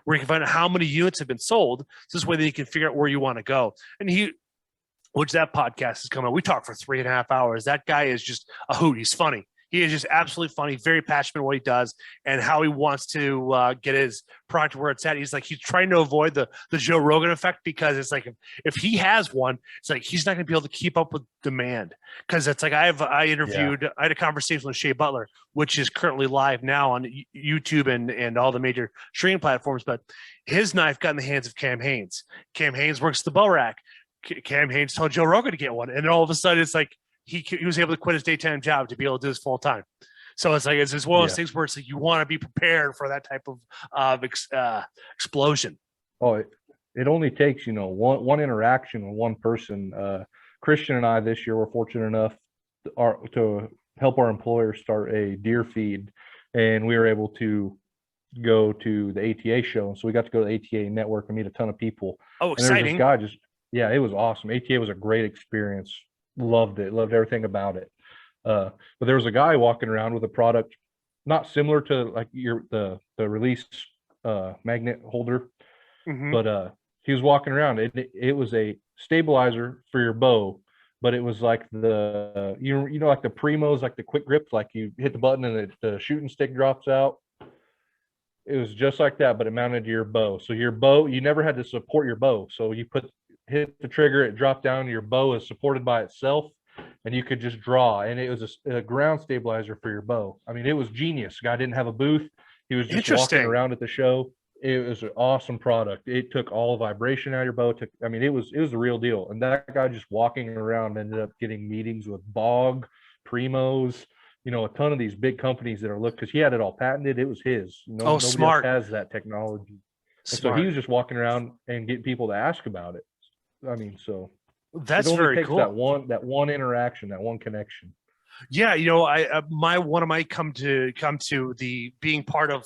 where you can find out how many units have been sold, so this way that you can figure out where you want to go. And that podcast is coming out. We talked for 3.5 hours. That guy is just a hoot. He's funny. He is just absolutely funny, very passionate in what he does and how he wants to get his product where it's at. He's trying to avoid the Joe Rogan effect, because it's like if he has one, it's like he's not going to be able to keep up with demand. Because it's like I had a conversation with Shea Butler, which is currently live now on YouTube and all the major streaming platforms. But his knife got in the hands of Cam Hanes. Cam Hanes works the bow rack. Cam Hanes told Joe Rogan to get one, and all of a sudden it's like he was able to quit his daytime job to be able to do this full time. So it's like it's just one of those things where it's like you want to be prepared for that type of explosion. Oh, it only takes one interaction with one person. Christian and I this year were fortunate enough to help our employer start a deer feed, and we were able to go to the ATA show. And so we got to go to the ATA network and meet a ton of people. Oh, exciting! And this guy it was awesome. ATA was a great experience. Loved everything about it. But there was a guy walking around with a product not similar to like the release magnet holder, but he was walking around. It was a stabilizer for your bow, but it was like the like the Primos, like the quick grip, like you hit the button and the shooting stick drops out. It was just like that, but it mounted to your bow. So your bow, you never had to support your bow. So you hit the trigger, it dropped down, your bow is supported by itself, and you could just draw. And it was a ground stabilizer for your bow. I mean, it was genius. The guy didn't have a booth. He was just walking around at the show. It was an awesome product. It took all the vibration out of your bow. It was the real deal. And that guy just walking around ended up getting meetings with Bog, Primos, a ton of these big companies that are because he had it all patented. It was his. Nobody smart. else has that technology. So he was just walking around and getting people to ask about it. I mean, so that's very cool. That one interaction, that one connection. Yeah, one of my come to the being part of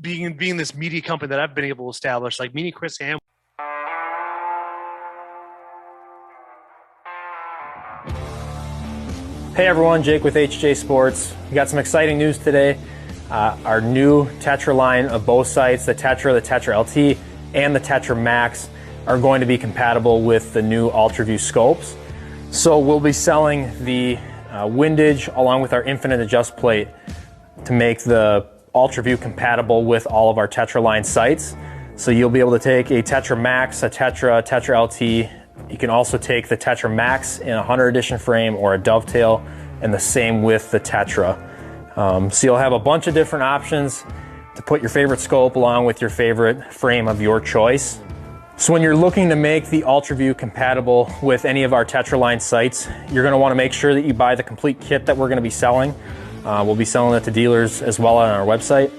being this media company that I've been able to establish, like meeting Chris Ham. Hey everyone, Jake with HHA Sports. We got some exciting news today. Our new Tetra line of bow sights, the Tetra LT, and the Tetra Max are going to be compatible with the new UltraView scopes. So we'll be selling the windage along with our infinite adjust plate to make the UltraView compatible with all of our Tetra line sights. So you'll be able to take a Tetra Max, a Tetra LT. You can also take the Tetra Max in a Hunter Edition frame or a Dovetail, and the same with the Tetra. So you'll have a bunch of different options to put your favorite scope along with your favorite frame of your choice. So when you're looking to make the UltraView compatible with any of our Tetraline sights, you're going to want to make sure that you buy the complete kit that we're going to be selling. We'll be selling it to dealers as well on our website.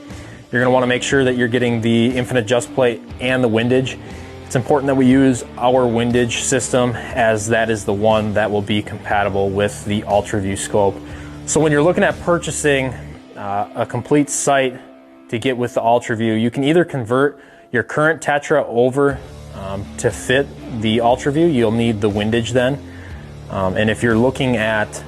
You're going to want to make sure that you're getting the infinite adjust plate and the windage. It's important that we use our windage system, as that is the one that will be compatible with the UltraView scope. So when you're looking at purchasing a complete sight to get with the UltraView, you can either convert your current Tetra over to fit the UltraView. You'll need the windage then. And if you're looking at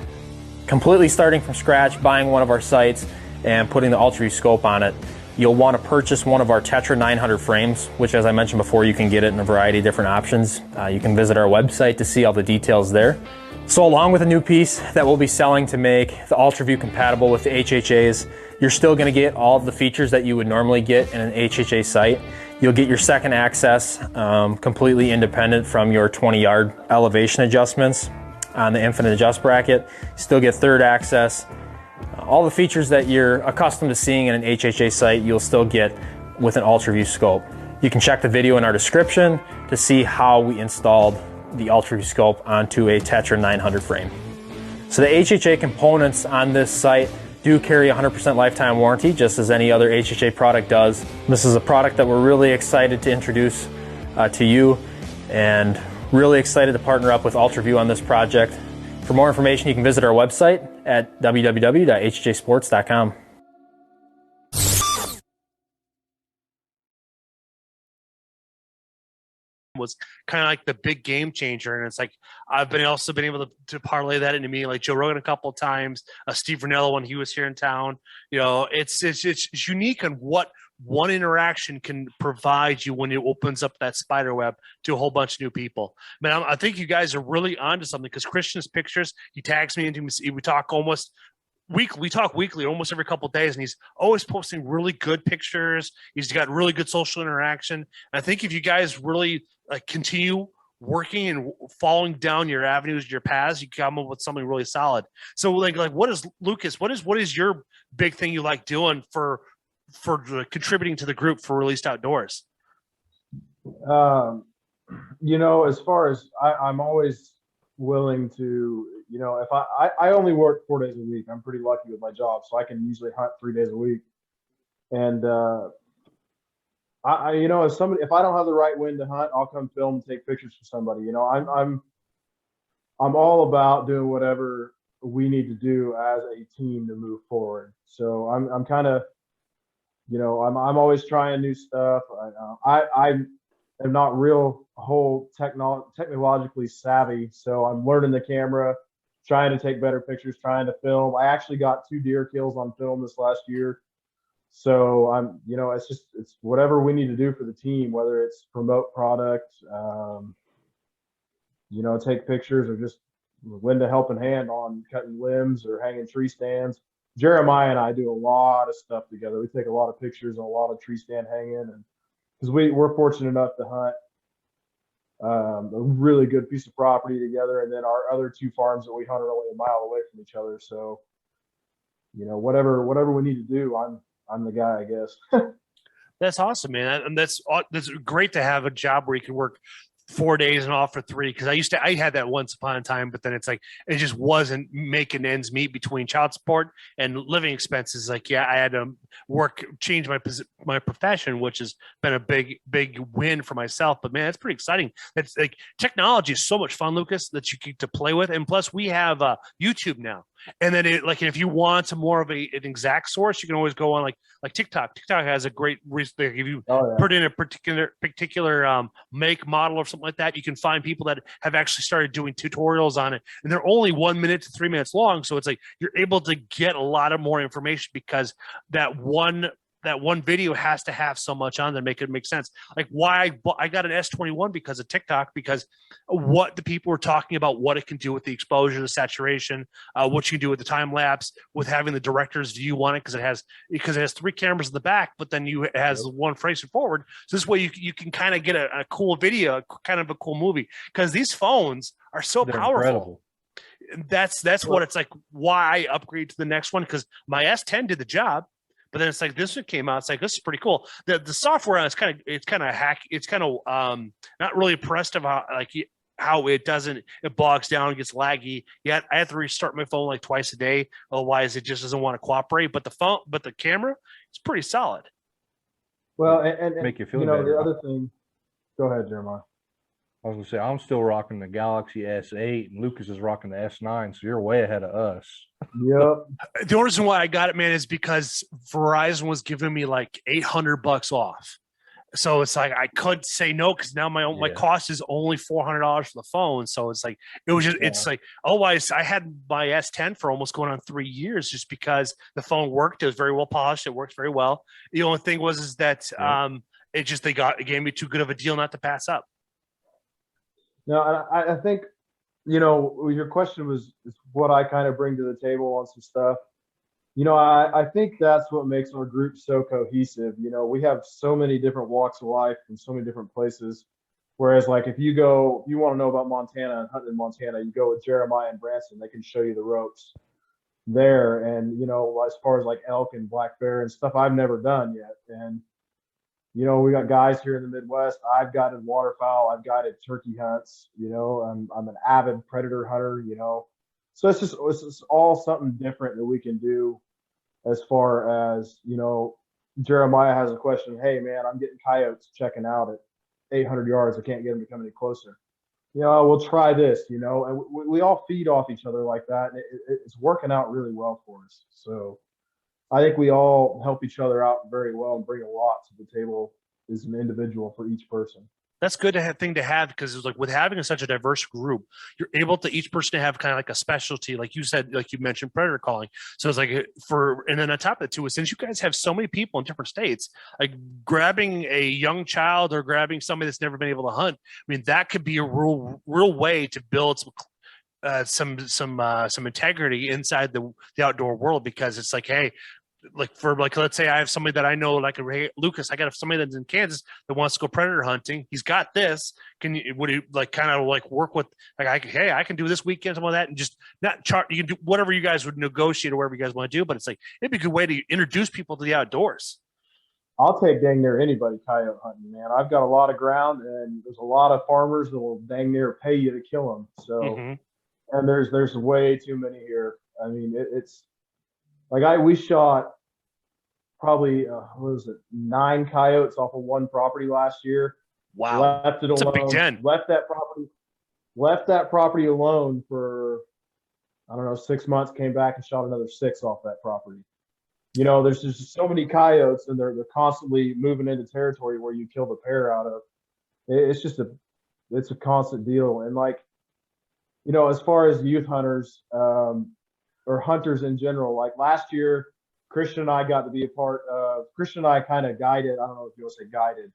completely starting from scratch, buying one of our sights and putting the UltraView scope on it, you'll want to purchase one of our Tetra 900 frames, which, as I mentioned before, you can get it in a variety of different options. You can visit our website to see all the details there. So along with a new piece that we'll be selling to make the UltraView compatible with the HHAs, you're still going to get all of the features that you would normally get in an HHA sight. You'll get your second access completely independent from your 20-yard elevation adjustments on the infinite adjust bracket. Still get third access. All the features that you're accustomed to seeing in an HHA sight, you'll still get with an UltraView scope. You can check the video in our description to see how we installed the UltraView scope onto a Tetra 900 frame. So the HHA components on this sight do carry 100% lifetime warranty, just as any other HHA product does. This is a product that we're really excited to introduce to you, and really excited to partner up with UltraView on this project. For more information, you can visit our website at www.hhasports.com. Was kind of like the big game changer, and it's like I've also been able to parlay that into me, like Joe Rogan a couple of times, Steve Ranello when he was here in town. You know, it's unique on what one interaction can provide you when it opens up that spider web to a whole bunch of new people. Man, I think you guys are really onto something, because Christian's pictures, he tags me into, we talk almost weekly. We talk weekly, almost every couple of days, and he's always posting really good pictures. He's got really good social interaction. And I think if you guys really continue working and following down your avenues, your paths, you come up with something really solid. So like what is Lucas? What is your big thing you like doing for contributing to the group for Released Outdoors? You know, as far as I'm always willing to, you know, if I only work 4 days a week. I'm pretty lucky with my job, so I can usually hunt 3 days a week. And you know, if I don't have the right wind to hunt, I'll come film and take pictures for somebody. You know, I'm all about doing whatever we need to do as a team to move forward. So I'm kind of, you know, I'm always trying new stuff. I am not technologically savvy, so I'm learning the camera, trying to take better pictures, trying to film. I actually got 2 deer kills on film this last year. So you know, it's whatever we need to do for the team, whether it's promote product, you know, take pictures, or just lend a helping hand on cutting limbs or hanging tree stands. Jeremiah and I do a lot of stuff together. We take a lot of pictures and a lot of tree stand hanging, and because we're fortunate enough to hunt a really good piece of property together, and then our other 2 farms that we hunt are only a mile away from each other. So, you know, whatever we need to do, I'm the guy, I guess. That's awesome, man. And that's great to have a job where you can work 4 days and off for 3. Because I had that once upon a time, but then it's like it just wasn't making ends meet between child support and living expenses. Like, yeah, I had to change my profession, which has been a big win for myself. But man, it's pretty exciting. It's like technology is so much fun, Lucas, that you get to play with. And plus, we have YouTube now. And then if you want more of an exact source, you can always go on like TikTok. TikTok has a great if you put in a particular make, model, or something like that, you can find people that have actually started doing tutorials on it, and they're only 1 minute to 3 minutes long. So it's like you're able to get a lot of more information, because that one video has to have so much on there to make it make sense. Like why I got an S21 because of TikTok, because what the people were talking about, what it can do with the exposure, the saturation, what you can do with the time lapse, with having the director's view on it, because it has 3 cameras in the back, but then it has one facing forward. So this way you can kind of get a cool video, kind of a cool movie, because these phones are so powerful. Incredible. That's what it's like. Why I upgrade to the next one, because my S10 did the job. But then it's like this one came out. It's like this is pretty cool. The software on it's kind of hack. It's kind of not really impressed of how it bogs down, gets laggy. Yet I have to restart my phone like twice a day, otherwise it just doesn't want to cooperate. But the camera, it's pretty solid. Well, and Make you feel know, better. the other thing. Go ahead, Jeremiah. I was gonna say I'm still rocking the Galaxy S8, and Lucas is rocking the S9, so you're way ahead of us. Yep. The only reason why I got it, man, is because Verizon was giving me like $800 off. So it's like I could say no because now my cost is only $400 for the phone. So it's like it's like otherwise I had my S10 for almost going on 3 years just because the phone worked. It was very well polished. It works very well. The only thing was that it gave me too good of a deal not to pass up. No, I think, your question is what I kind of bring to the table on some stuff. I think that's what makes our group so cohesive. We have so many different walks of life from so many different places. Whereas like if you want to know about Montana and hunting in Montana, you go with Jeremiah and Branson, they can show you the ropes there. And, as far as like elk and black bear and stuff I've never done yet. And, we got guys here in the Midwest. I've guided waterfowl. I've guided turkey hunts. I'm an avid predator hunter. So it's just all something different that we can do. As far as Jeremiah has a question. Hey man, I'm getting coyotes checking out at 800 yards. I can't get them to come any closer. We'll try this. And we all feed off each other like that, and it's working out really well for us. So I think we all help each other out very well and bring a lot to the table as an individual for each person. That's good thing to have because it's like with having such a diverse group, you're able to each person to have kind of like a specialty, like you said, like you mentioned, predator calling. So it's like and then on top of it too, since you guys have so many people in different states, like grabbing a young child or grabbing somebody that's never been able to hunt, I mean that could be a real way to build some integrity inside the outdoor world because it's like, hey. Let's say I have somebody that I know, like, hey, Lucas, I got somebody that's in Kansas that wants to go predator hunting. He's got this. Would you like kind of like work with like, I can do this weekend, some of that, and just not chart. You can do whatever you guys would negotiate or whatever you guys want to do. But it's like, it'd be a good way to introduce people to the outdoors. I'll take dang near anybody coyote hunting, man. I've got a lot of ground and there's a lot of farmers that will dang near pay you to kill them. So, and there's way too many here. I mean, it's, like we shot probably 9 coyotes off of one property last year. Wow, left it that's alone. A Big Ten. Left that property alone for 6 months. Came back and shot another 6 off that property. There's just so many coyotes, and they're constantly moving into territory where you kill the pair out of. It's just it's a constant deal, and like as far as youth hunters. Or hunters in general. Like last year, Christian and I got to be a part of. Christian and I kind of guided. I don't know if you'll say guided,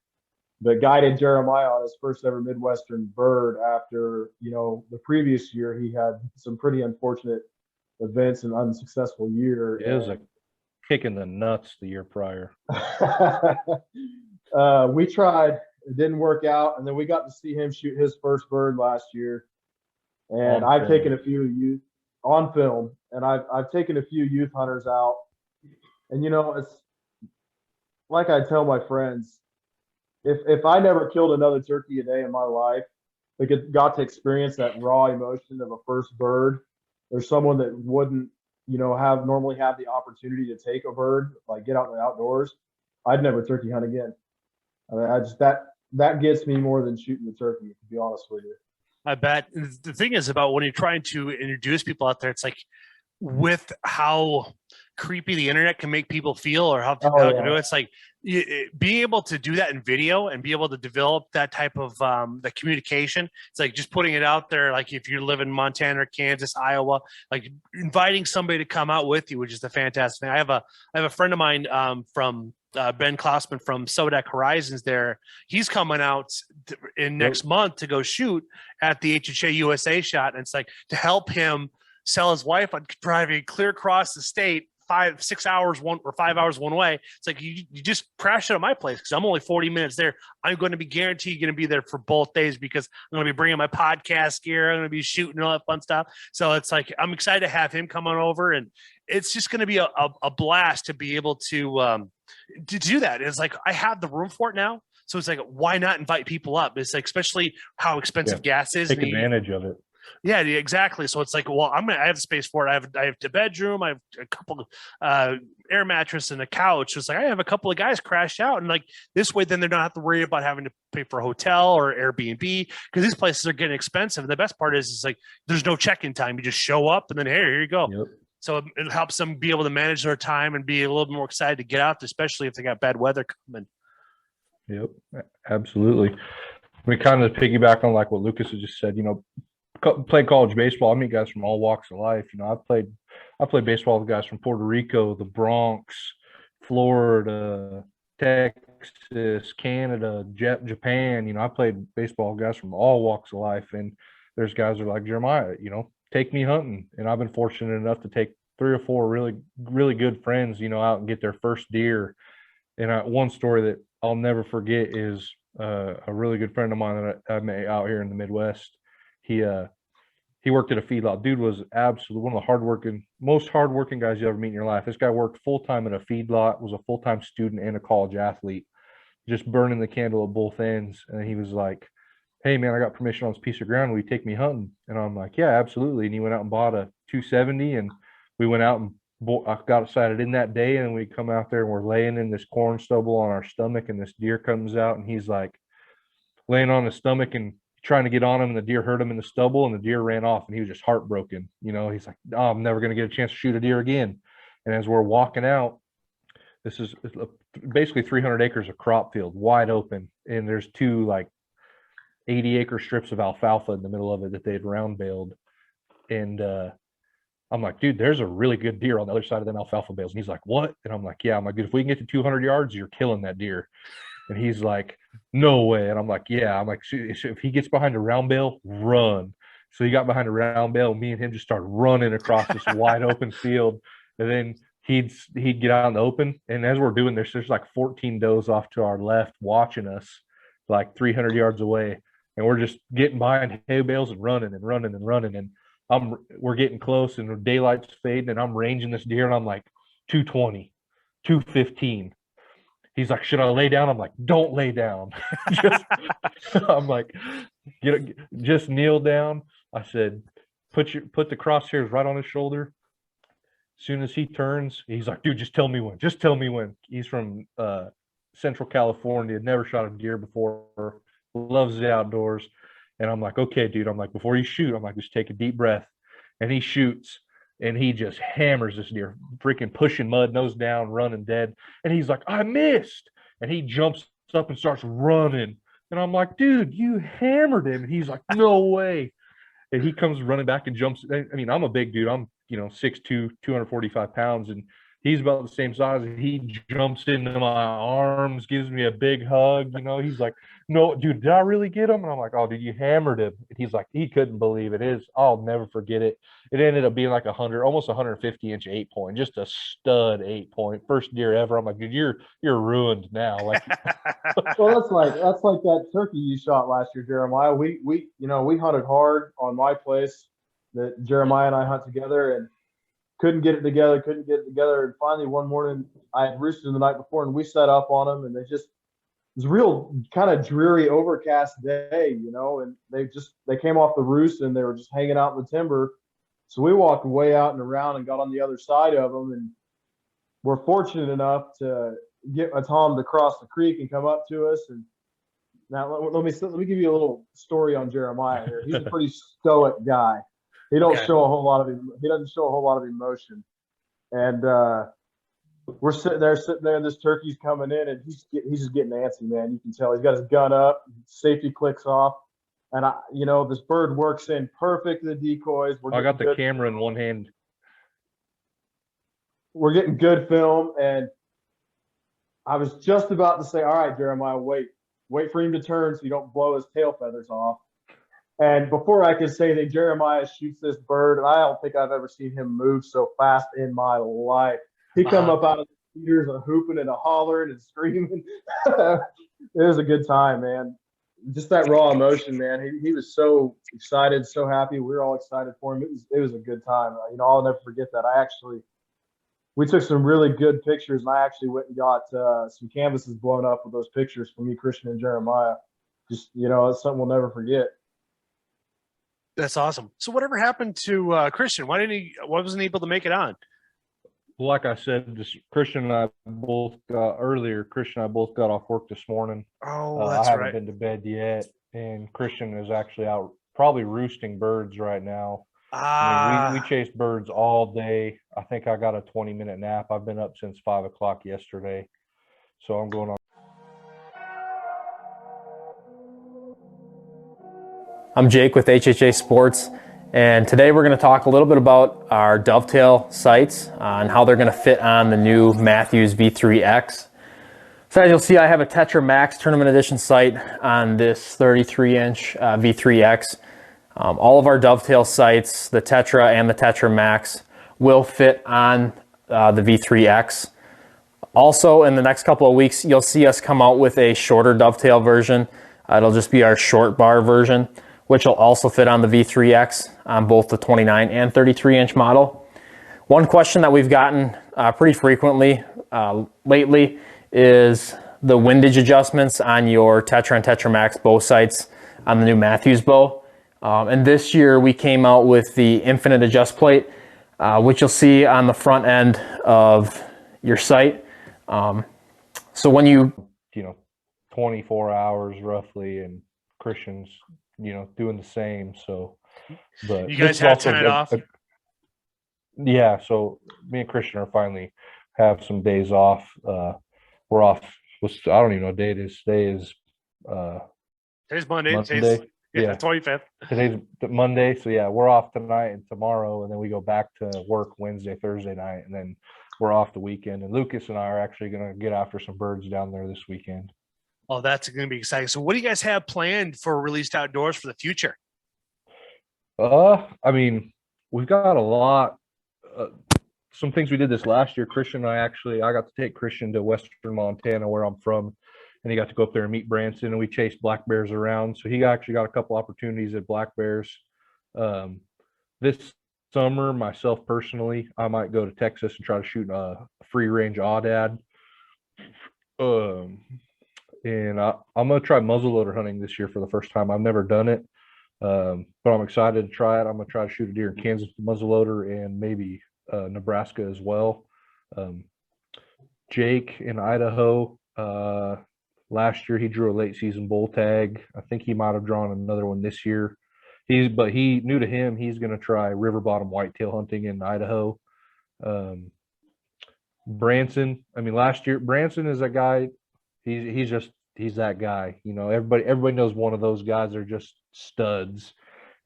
but guided Jeremiah on his first ever Midwestern bird. After the previous year, he had some pretty unfortunate events and unsuccessful year. It was a kick in the nuts the year prior. We tried. It didn't work out, and then we got to see him shoot his first bird last year. And I've taken a few youth on film, and I've taken a few youth hunters out, and it's like I tell my friends, if I never killed another turkey a day in my life, like got to experience that raw emotion of a first bird, or someone that wouldn't normally have the opportunity to take a bird, like get out in the outdoors, I'd never turkey hunt again. I mean, I just that gets me more than shooting the turkey, to be honest with you. I bet. The thing is about when you're trying to introduce people out there, it's like with how creepy the internet can make people feel or how it's like being able to do that in video and be able to develop that type of the communication. It's like just putting it out there. Like if you live in Montana or Kansas, Iowa, like inviting somebody to come out with you, which is a fantastic thing. I have a friend of mine from Ben Klausman from Sodak Horizons there. He's coming out in next month to go shoot at the HHA USA shot. And it's like to help him sell his wife on driving clear across the state 6 hours one or 5 hours one way. It's like you just crash it at my place because I'm only 40 minutes there. I'm going to be guaranteed going to be there for both days because I'm going to be bringing my podcast gear. I'm going to be shooting all that fun stuff. So it's like I'm excited to have him come on over, and it's just going to be a blast to be able to do that. It's like I have the room for it now. So it's like, why not invite people up? It's like, especially how expensive gas is. Take advantage of it. Yeah, exactly. So it's like, well, I have space for it. I have the bedroom. I have a couple air mattress and a couch. It's like I have a couple of guys crash out, and like this way, then they don't have to worry about having to pay for a hotel or Airbnb because these places are getting expensive. And the best part is like there's no check-in time. You just show up, and then here you go. Yep. So it helps them be able to manage their time and be a little bit more excited to get out, especially if they got bad weather coming. Yep, absolutely. We kind of piggyback on like what Lucas has just said. Play college baseball. I meet guys from all walks of life. I played baseball with guys from Puerto Rico, the Bronx, Florida, Texas, Canada, Japan. I played baseball with guys from all walks of life, and there's guys that are like Jeremiah. Take me hunting, and I've been fortunate enough to take 3 or 4 really, really good friends, out and get their first deer. And one story that I'll never forget is a really good friend of mine that I met out here in the Midwest. He worked at a feedlot. Dude was absolutely one of the most hardworking guys you ever meet in your life. This guy worked full-time at a feedlot, was a full-time student and a college athlete, just burning the candle at both ends. And he was like, hey man, I got permission on this piece of ground. Will you take me hunting? And I'm like, yeah, absolutely. And he went out and bought a 270, and we went out and I got excited in that day, and we come out there and we're laying in this corn stubble on our stomach, and this deer comes out, and he's like laying on his stomach and trying to get on him, and the deer hurt him in the stubble, and the deer ran off, and he was just heartbroken. He's like, oh, I'm never going to get a chance to shoot a deer again. And as we're walking out, this is basically 300 acres of crop field, wide open, and there's 2 like 80-acre strips of alfalfa in the middle of it that they had round baled. And I'm like, dude, there's a really good deer on the other side of them alfalfa bales. And he's like, what? And I'm like, yeah. I'm like, dude, if we can get to 200 yards, you're killing that deer. And he's like, no way. And I'm like, yeah. I'm like, if he gets behind a round bale, run. So he got behind a round bale, and me and him just started running across this wide open field. And then he'd get out in the open. And as we're doing this, there's like 14 does off to our left watching us like 300 yards away. And we're just getting behind hay bales and running and running and running. And we're getting close, and the daylight's fading, and I'm ranging this deer, and I'm like 220, 215. He's like, should I lay down? I'm like, don't lay down. I'm like, just kneel down. I said, put the crosshairs right on his shoulder. As soon as he turns, he's like, dude, just tell me when. Just tell me when. He's from Central California, never shot a deer before, loves the outdoors. And I'm like, okay, dude. I'm like, before you shoot, I'm like, just take a deep breath. And he shoots, and he just hammers this deer, freaking pushing mud, nose down, running dead. And he's like, I missed. And he jumps up and starts running. And I'm like, dude, you hammered him. And he's like, no way. And he comes running back and jumps. I mean, I'm a big dude. I'm, 6'2", 245 pounds. And he's about the same size. And he jumps into my arms, gives me a big hug. He's like, no, dude, did I really get him? And I'm like, oh, dude, you hammered him. And he's like, he couldn't believe it. I'll never forget it. It ended up being like almost 150-inch 8-point, just a stud 8-point, first deer ever. I'm like, dude, you're ruined now. Like, well, that's like that turkey you shot last year, Jeremiah. We hunted hard on my place that Jeremiah and I hunt together, and couldn't get it together. And finally one morning I had roosted the night before, and we set up on them, and it was a real kind of dreary overcast day, and they came off the roost, and they were just hanging out in the timber. So we walked way out and around and got on the other side of them, and we're fortunate enough to get Tom to cross the creek and come up to us. And now let me give you a little story on Jeremiah here. He's a pretty stoic guy. He doesn't show a whole lot of emotion. And we're sitting there, and this turkey's coming in, and he's just getting antsy, man. You can tell he's got his gun up, safety clicks off, and this bird works in perfect the decoys. I got the camera in one hand. We're getting good film, and I was just about to say, all right, Jeremiah, wait for him to turn so you don't blow his tail feathers off. And before I could say anything, Jeremiah shoots this bird, and I don't think I've ever seen him move so fast in my life. He come up out of the theaters and hooping and hollering and screaming. It was a good time, man. Just that raw emotion, man. He was so excited, so happy. We were all excited for him. It was a good time. You know, I'll never forget that. We took some really good pictures, and I actually went and got some canvases blown up with those pictures for me, Christian, and Jeremiah. Just, you know, it's something we'll never forget. That's awesome. So whatever happened to Christian? Why wasn't he able to make it on? Well, like I said, just Christian and I both got off work this morning. Oh, that's I haven't right. been to bed yet, and Christian is actually out probably roosting birds right now. I mean, we chased birds all day. I think I got a 20-minute nap. I've been up since 5 o'clock yesterday, so I'm going on. I'm Jake with HHA Sports, and today we're going to talk a little bit about our dovetail sights and how they're going to fit on the new Matthews V3X. So as you'll see, I have a Tetra Max Tournament Edition sight on this 33-inch V3X. All of our dovetail sights, the Tetra and the Tetra Max, will fit on the V3X. Also, in the next couple of weeks, you'll see us come out with a shorter dovetail version. It'll just be our short bar version, which will also fit on the V3X on both the 29 and 33-inch model. One question that we've gotten pretty frequently lately is the windage adjustments on your Tetra and Tetra Max bow sights on the new Matthews bow. And this year we came out with the infinite adjust plate, which you'll see on the front end of your sight. So when you 24 hours roughly, and Christian's, doing the same. So, but you guys have 10 off. Yeah. So me and Christian are finally have some days off. We're off. I don't even know what day it is. Today's Monday. Yeah, 25th. Today's Monday. So yeah, we're off tonight and tomorrow, and then we go back to work Wednesday, Thursday night, and then we're off the weekend. And Lucas and I are actually going to get after some birds down there this weekend. Oh, that's going to be exciting. So what do you guys have planned for Released Outdoors for the future? I mean, we've got a lot. Some things we did this last year. Christian and I got to take Christian to Western Montana, where I'm from, and he got to go up there and meet Branson, and we chased black bears around. So he actually got a couple opportunities at black bears. This summer, myself personally, I might go to Texas and try to shoot a free range aoudad. And I'm going to try muzzleloader hunting this year for the first time. I've never done it, but I'm excited to try it. I'm going to try to shoot a deer in Kansas with muzzleloader, and maybe Nebraska as well. Jake in Idaho, last year he drew a late season bull tag. I think he might have drawn another one this year. But he new to him, he's going to try river bottom whitetail hunting in Idaho. Branson, I mean, last year, Branson is a guy. He's that guy. Everybody knows one of those guys are just studs.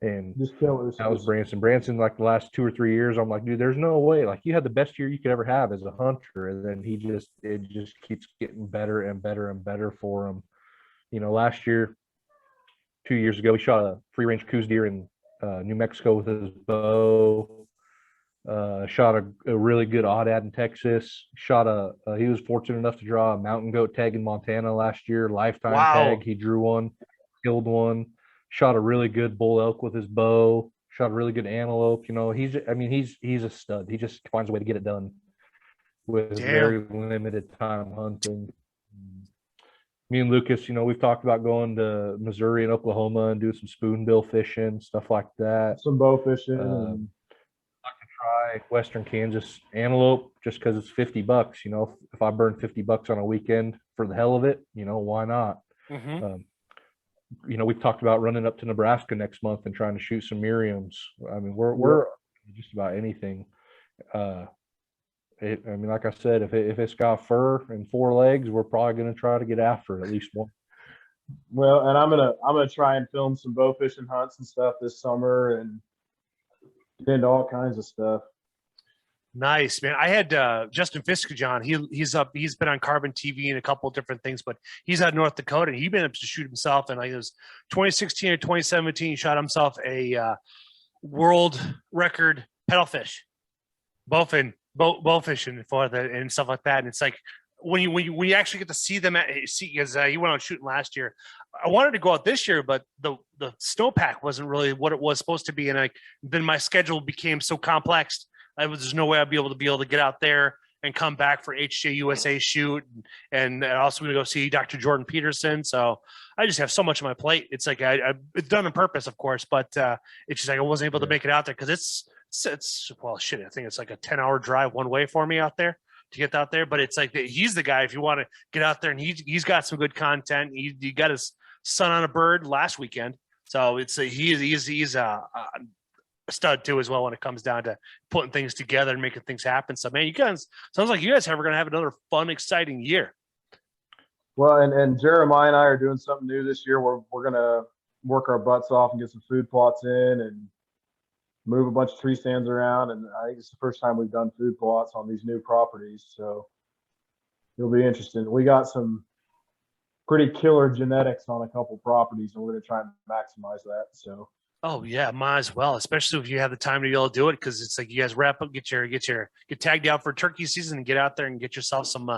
And just killers. That was Branson. Branson, like the last 2 or 3 years, I'm like, dude, there's no way. Like, you had the best year you could ever have as a hunter, and then it just keeps getting better and better and better for him. Last year, 2 years ago, he shot a free range coos deer in New Mexico with his bow. Shot a really good aoudad in Texas. He was fortunate enough to draw a mountain goat tag in Montana last year, lifetime tag. He drew one, killed one. Shot a really good bull elk with his bow. Shot a really good antelope. He's a stud. He just finds a way to get it done with very limited time hunting. Me and Lucas, we've talked about going to Missouri and Oklahoma and doing some spoonbill fishing, stuff like that. Some bow fishing. I could try Western Kansas antelope just because it's $50. If I burn $50 on a weekend for the hell of it, why not? Mm-hmm. We've talked about running up to Nebraska next month and trying to shoot some Miriams. I mean, we're just about anything. Like I said, if it's got fur and 4 legs, we're probably going to try to get after it, at least one. Well, and I'm gonna try and film some bow fishing hunts and stuff this summer, and get into all kinds of stuff. Nice, man. I had Justin Fiskajon. He's been on Carbon TV and a couple of different things, but he's out of North Dakota, and he's been able to shoot himself. And it was 2016 or 2017. He shot himself a world record peddlefish bowfin bow fishing for the and stuff like that. And it's like when you actually get to see them because he went out shooting last year. I wanted to go out this year, but the snowpack wasn't really what it was supposed to be, and then my schedule became so complex. There's no way I'd be able to get out there and come back for HHAUSA shoot, and also going to go see Dr. Jordan Peterson. So I just have so much on my plate. It's like it's done on purpose, of course, but it's just like I wasn't able to make it out there because it's well, shit. I think it's like a 10-hour drive one way for me out there to get out there. But it's like he's the guy if you want to get out there, and he's got some good content. He got his son on a bird last weekend, so it's he's a stud too as well when it comes down to putting things together and making things happen. So man, you guys sounds like you guys are going to have another fun, exciting year. Well, and Jeremiah and I are doing something new this year. We're going to work our butts off and get some food plots in and move a bunch of tree stands around. And I think it's the first time we've done food plots on these new properties. So it'll be interesting. We got some pretty killer genetics on a couple properties, and we're going to try and maximize that. So. Oh yeah, might as well, especially if you have the time to be able to do it, because it's like you guys wrap up, get tagged out for turkey season, and get out there and get yourself some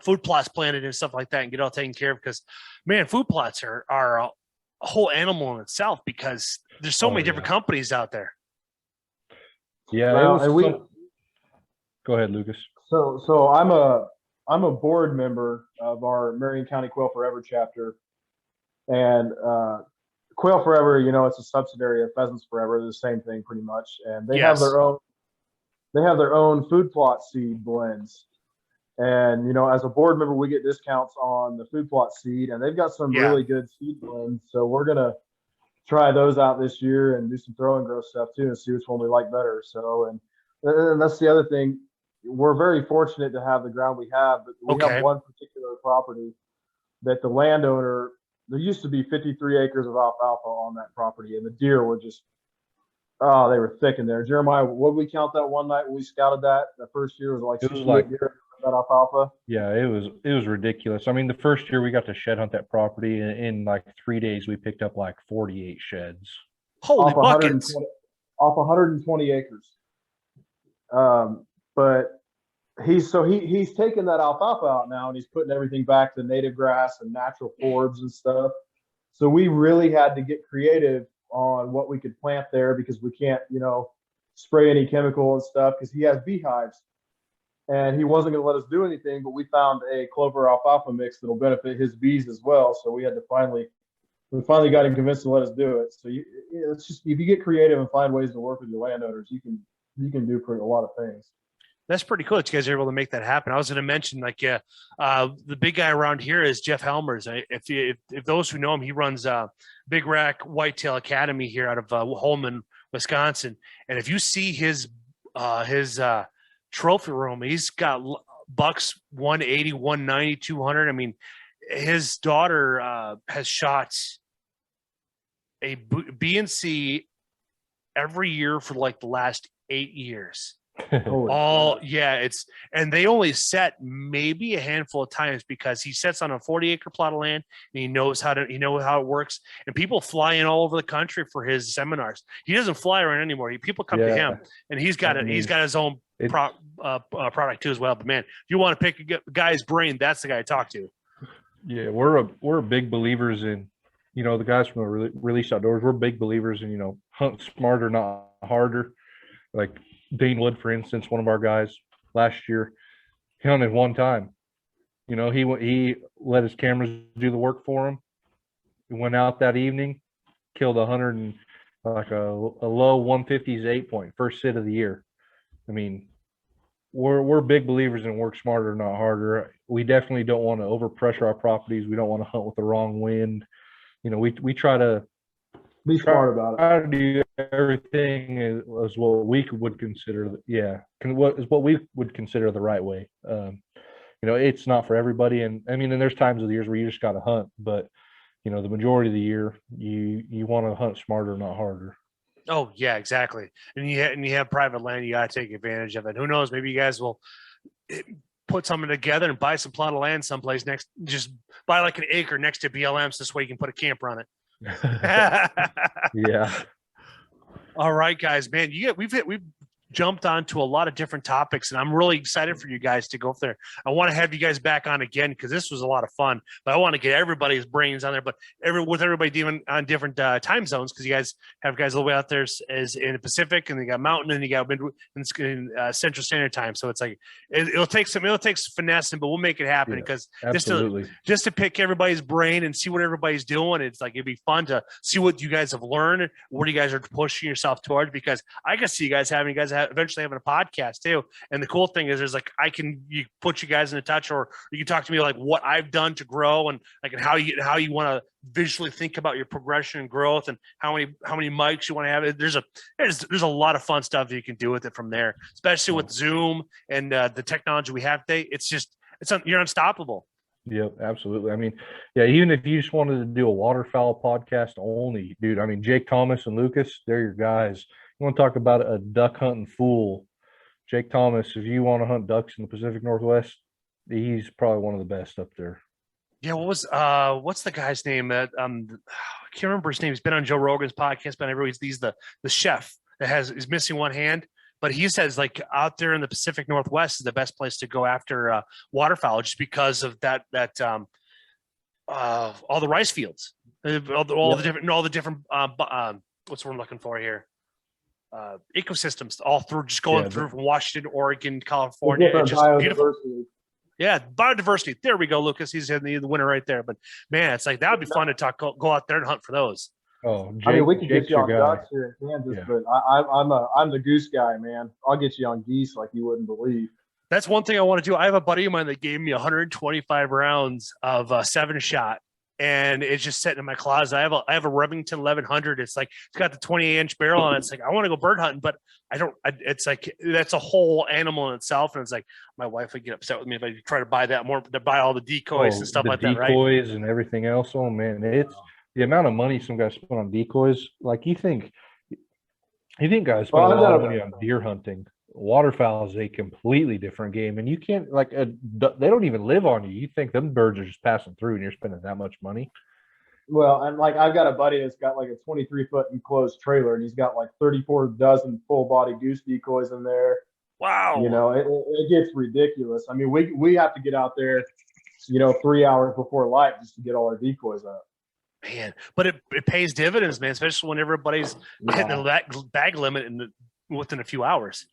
food plots planted and stuff like that, and get all taken care of. Because man, food plots are a whole animal in itself because there's so many different companies out there. Yeah, well, go ahead, Lucas. So I'm a board member of our Marion County Quail Forever chapter, and Quail Forever, it's a subsidiary of Pheasants Forever. They're the same thing pretty much, and they have their own food plot seed blends. And as a board member, we get discounts on the food plot seed, and they've got some really good seed blends. So we're gonna try those out this year and do some throw and grow stuff too, and see which one we like better. So, and that's the other thing. We're very fortunate to have the ground we have, but we have one particular property that the landowner. There used to be 53 acres of alfalfa on that property, and the deer were just, they were thick in there. Jeremiah, what did we count that one night when we scouted that? The first year was like deer that alfalfa. Yeah, it was ridiculous. I mean, the first year we got to shed hunt that property, and in like 3 days we picked up like 48 sheds. Holy buckets! Off 120 acres. But he's taken that alfalfa out now, and he's putting everything back to native grass and natural forbs and stuff. So we really had to get creative on what we could plant there, because we can't, spray any chemical and stuff, because he has beehives, and he wasn't going to let us do anything. But we found a clover alfalfa mix that'll benefit his bees as well. So we had to finally got him convinced to let us do it. So it's just, if you get creative and find ways to work with your landowners, you can do a lot of things. That's pretty cool that you guys are able to make that happen. I was going to mention, the big guy around here is Jeff Helmers. If those who know him, he runs Big Rack Whitetail Academy here out of Holman, Wisconsin. And if you see his trophy room, he's got bucks 180, 190, 200. I mean, his daughter has shot a B&C every year for like the last 8 years. And they only set maybe a handful of times, because he sets on a 40-acre plot of land, and he knows how it works. And people fly in all over the country for his seminars. He doesn't fly around anymore. People come to him, and he's got his own product too as well. But man, if you want to pick a guy's brain, that's the guy to talk to. Yeah, we're big believers in, the guys from the Released Outdoors. We're big believers in, hunt smarter, not harder. Like Dane Wood, for instance, one of our guys last year, he hunted one time. He let his cameras do the work for him. He went out that evening, killed 100 and like a low 150s 8-point, first sit of the year. I mean, we're big believers in work smarter, not harder. We definitely don't want to overpressure our properties. We don't want to hunt with the wrong wind. We try to be smart about it. Try to do everything as what we would consider, what we would consider the right way. It's not for everybody, and I mean, and there's times of the years where you just got to hunt, but the majority of the year you want to hunt smarter, not harder. Oh yeah, exactly. And you have private land, you got to take advantage of it. Who knows? Maybe you guys will put something together and buy some plot of land someplace just buy like an acre next to BLM, so this way you can put a camper on it. Yeah. All right, guys, man, we've jumped onto a lot of different topics, and I'm really excited for you guys to go up there. I want to have you guys back on again because this was a lot of fun. But I want to get everybody's brains on there. But with everybody dealing on different time zones, because you guys have guys all the way out there as in the Pacific, and you got Mountain, and you got in Central Standard Time. So it's like it'll take some finessing, but we'll make it happen because just to pick everybody's brain and see what everybody's doing. It's like it'd be fun to see what you guys have learned, what you guys are pushing yourself towards. Because I can see you guys eventually having a podcast too. And the cool thing is, there's like you put you guys in touch, or you can talk to me like what I've done to grow, and like how you want to visually think about your progression and growth, and how many mics you want to have. There's a lot of fun stuff you can do with it from there, especially with Zoom and the technology we have today. You're unstoppable. Yep, absolutely. I mean, yeah, even if you just wanted to do a waterfowl podcast only, dude, I mean, Jake Thomas and Lucas, they're your guys. You want to talk about a duck hunting fool? Jake Thomas, if you want to hunt ducks in the Pacific Northwest, he's probably one of the best up there. Yeah, what's the guy's name that I can't remember his name. He's been on Joe Rogan's podcast, but he's the chef that is missing one hand. But he says like out there in the Pacific Northwest is the best place to go after waterfowl, just because of that all the rice fields, all the different what's what I'm looking for here, ecosystems all through, just going through from Washington, Oregon, California. It's just beautiful. Yeah, biodiversity. There we go, Lucas. He's in the winner right there. But man, it's like that would be fun to go out there and hunt for those. Oh, Jake, I mean, we could Jake's get you on your guy. ducks here in Kansas, but I'm the goose guy, man. I'll get you on geese like you wouldn't believe. That's one thing I want to do. I have a buddy of mine that gave me 125 rounds of 7-shot, and it's just sitting in my closet. I have a Remington 1100. It's got the 28-inch barrel on it. It's like I want to go bird hunting, but it's like that's a whole animal in itself, and it's like my wife would get upset with me if I try to buy that more, to buy all the decoys and stuff like that, right? Decoys and everything else. Oh man, it's the amount of money some guys spend on decoys. Like you think guys spend a lot of money on deer hunting. Waterfowl is a completely different game, and you can't they don't even live on you. You think them birds are just passing through, and you're spending that much money. Well, and like I've got a buddy that's got like a 23-foot enclosed trailer, and he's got like 34 dozen full body goose decoys in there. Wow. You know, it gets ridiculous. I mean, we have to get out there, 3 hours before light just to get all our decoys up. Man, but it pays dividends, man, especially when everybody's hitting the bag limit within a few hours.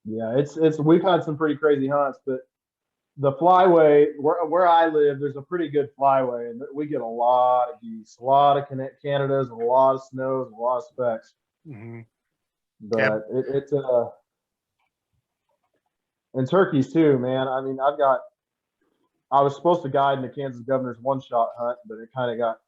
Yeah, we've had some pretty crazy hunts, but the flyway where I live, there's a pretty good flyway, and we get a lot of geese, a lot of Canadas, a lot of snows, a lot of specks. Mm-hmm. But it's and turkeys too, man. I mean, I was supposed to guide in the Kansas Governor's one-shot hunt, but it kind of got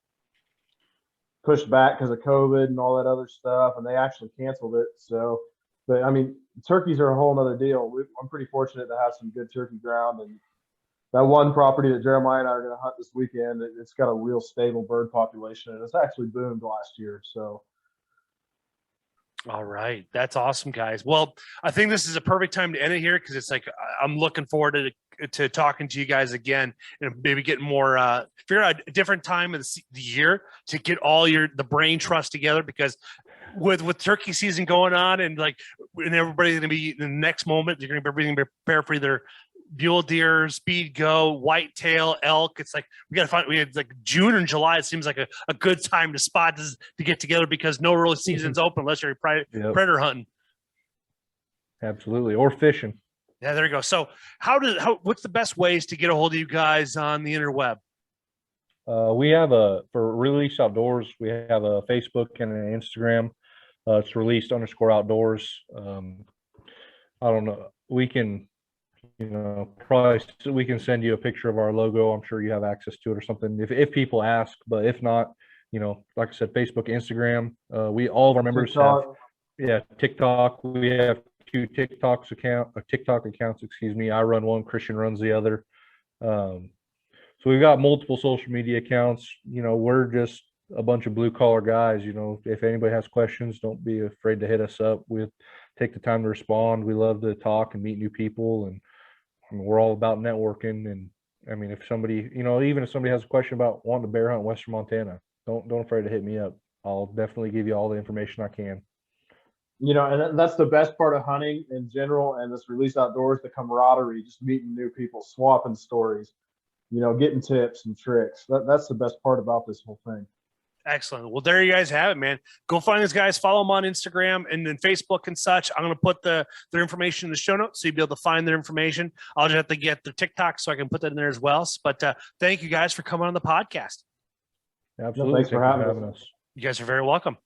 pushed back because of COVID and all that other stuff, and they actually canceled it. So, but I mean, turkeys are a whole nother deal. I'm pretty fortunate to have some good turkey ground, and that one property that Jeremiah and I are going to hunt this weekend, it's got a real stable bird population, and it's actually boomed last year. So. All right. That's awesome, guys. Well, I think this is a perfect time to end it here, because it's like I'm looking forward to talking to you guys again, and maybe getting more figure out a different time of the year to get all the brain trust together, because with turkey season going on, and everybody's going to be in the next moment, you're going to be prepared for either mule deer, speed goat, whitetail, elk. It's like we had like June and July. It seems like a good time to spot this, to get together, because no early season's open unless you're predator hunting. Absolutely, or fishing. Yeah, there you go. So what's the best ways to get a hold of you guys on the interweb? We have for Release Outdoors, we have a Facebook and an Instagram. It's released_outdoors. I don't know. We can, probably we can send you a picture of our logo. I'm sure you have access to it or something if people ask, but if not, like I said, Facebook, Instagram, all of our members have, TikTok. We have 2 TikTok accounts, excuse me. I run one, Christian runs the other. So we've got multiple social media accounts. We're just a bunch of blue collar guys. If anybody has questions, don't be afraid to hit us up. We'll take the time to respond. We love to talk and meet new people, and we're all about networking. And I mean, if somebody, even if somebody has a question about wanting to bear hunt in Western Montana, don't afraid to hit me up. I'll definitely give you all the information I can. you know, and that's the best part of hunting in general and this released outdoors, the camaraderie, just meeting new people, swapping stories, you know, getting tips and tricks. That's the best part about this whole thing. Excellent. Well, there you guys have it, man. Go find these guys, follow them on Instagram and then Facebook and such. I'm going to put their information in the show notes so you'll be able to find their information. I'll just have to get their TikTok so I can put that in there as well. But thank you guys for coming on the podcast. Absolutely. No, thanks for having us. You guys are very welcome.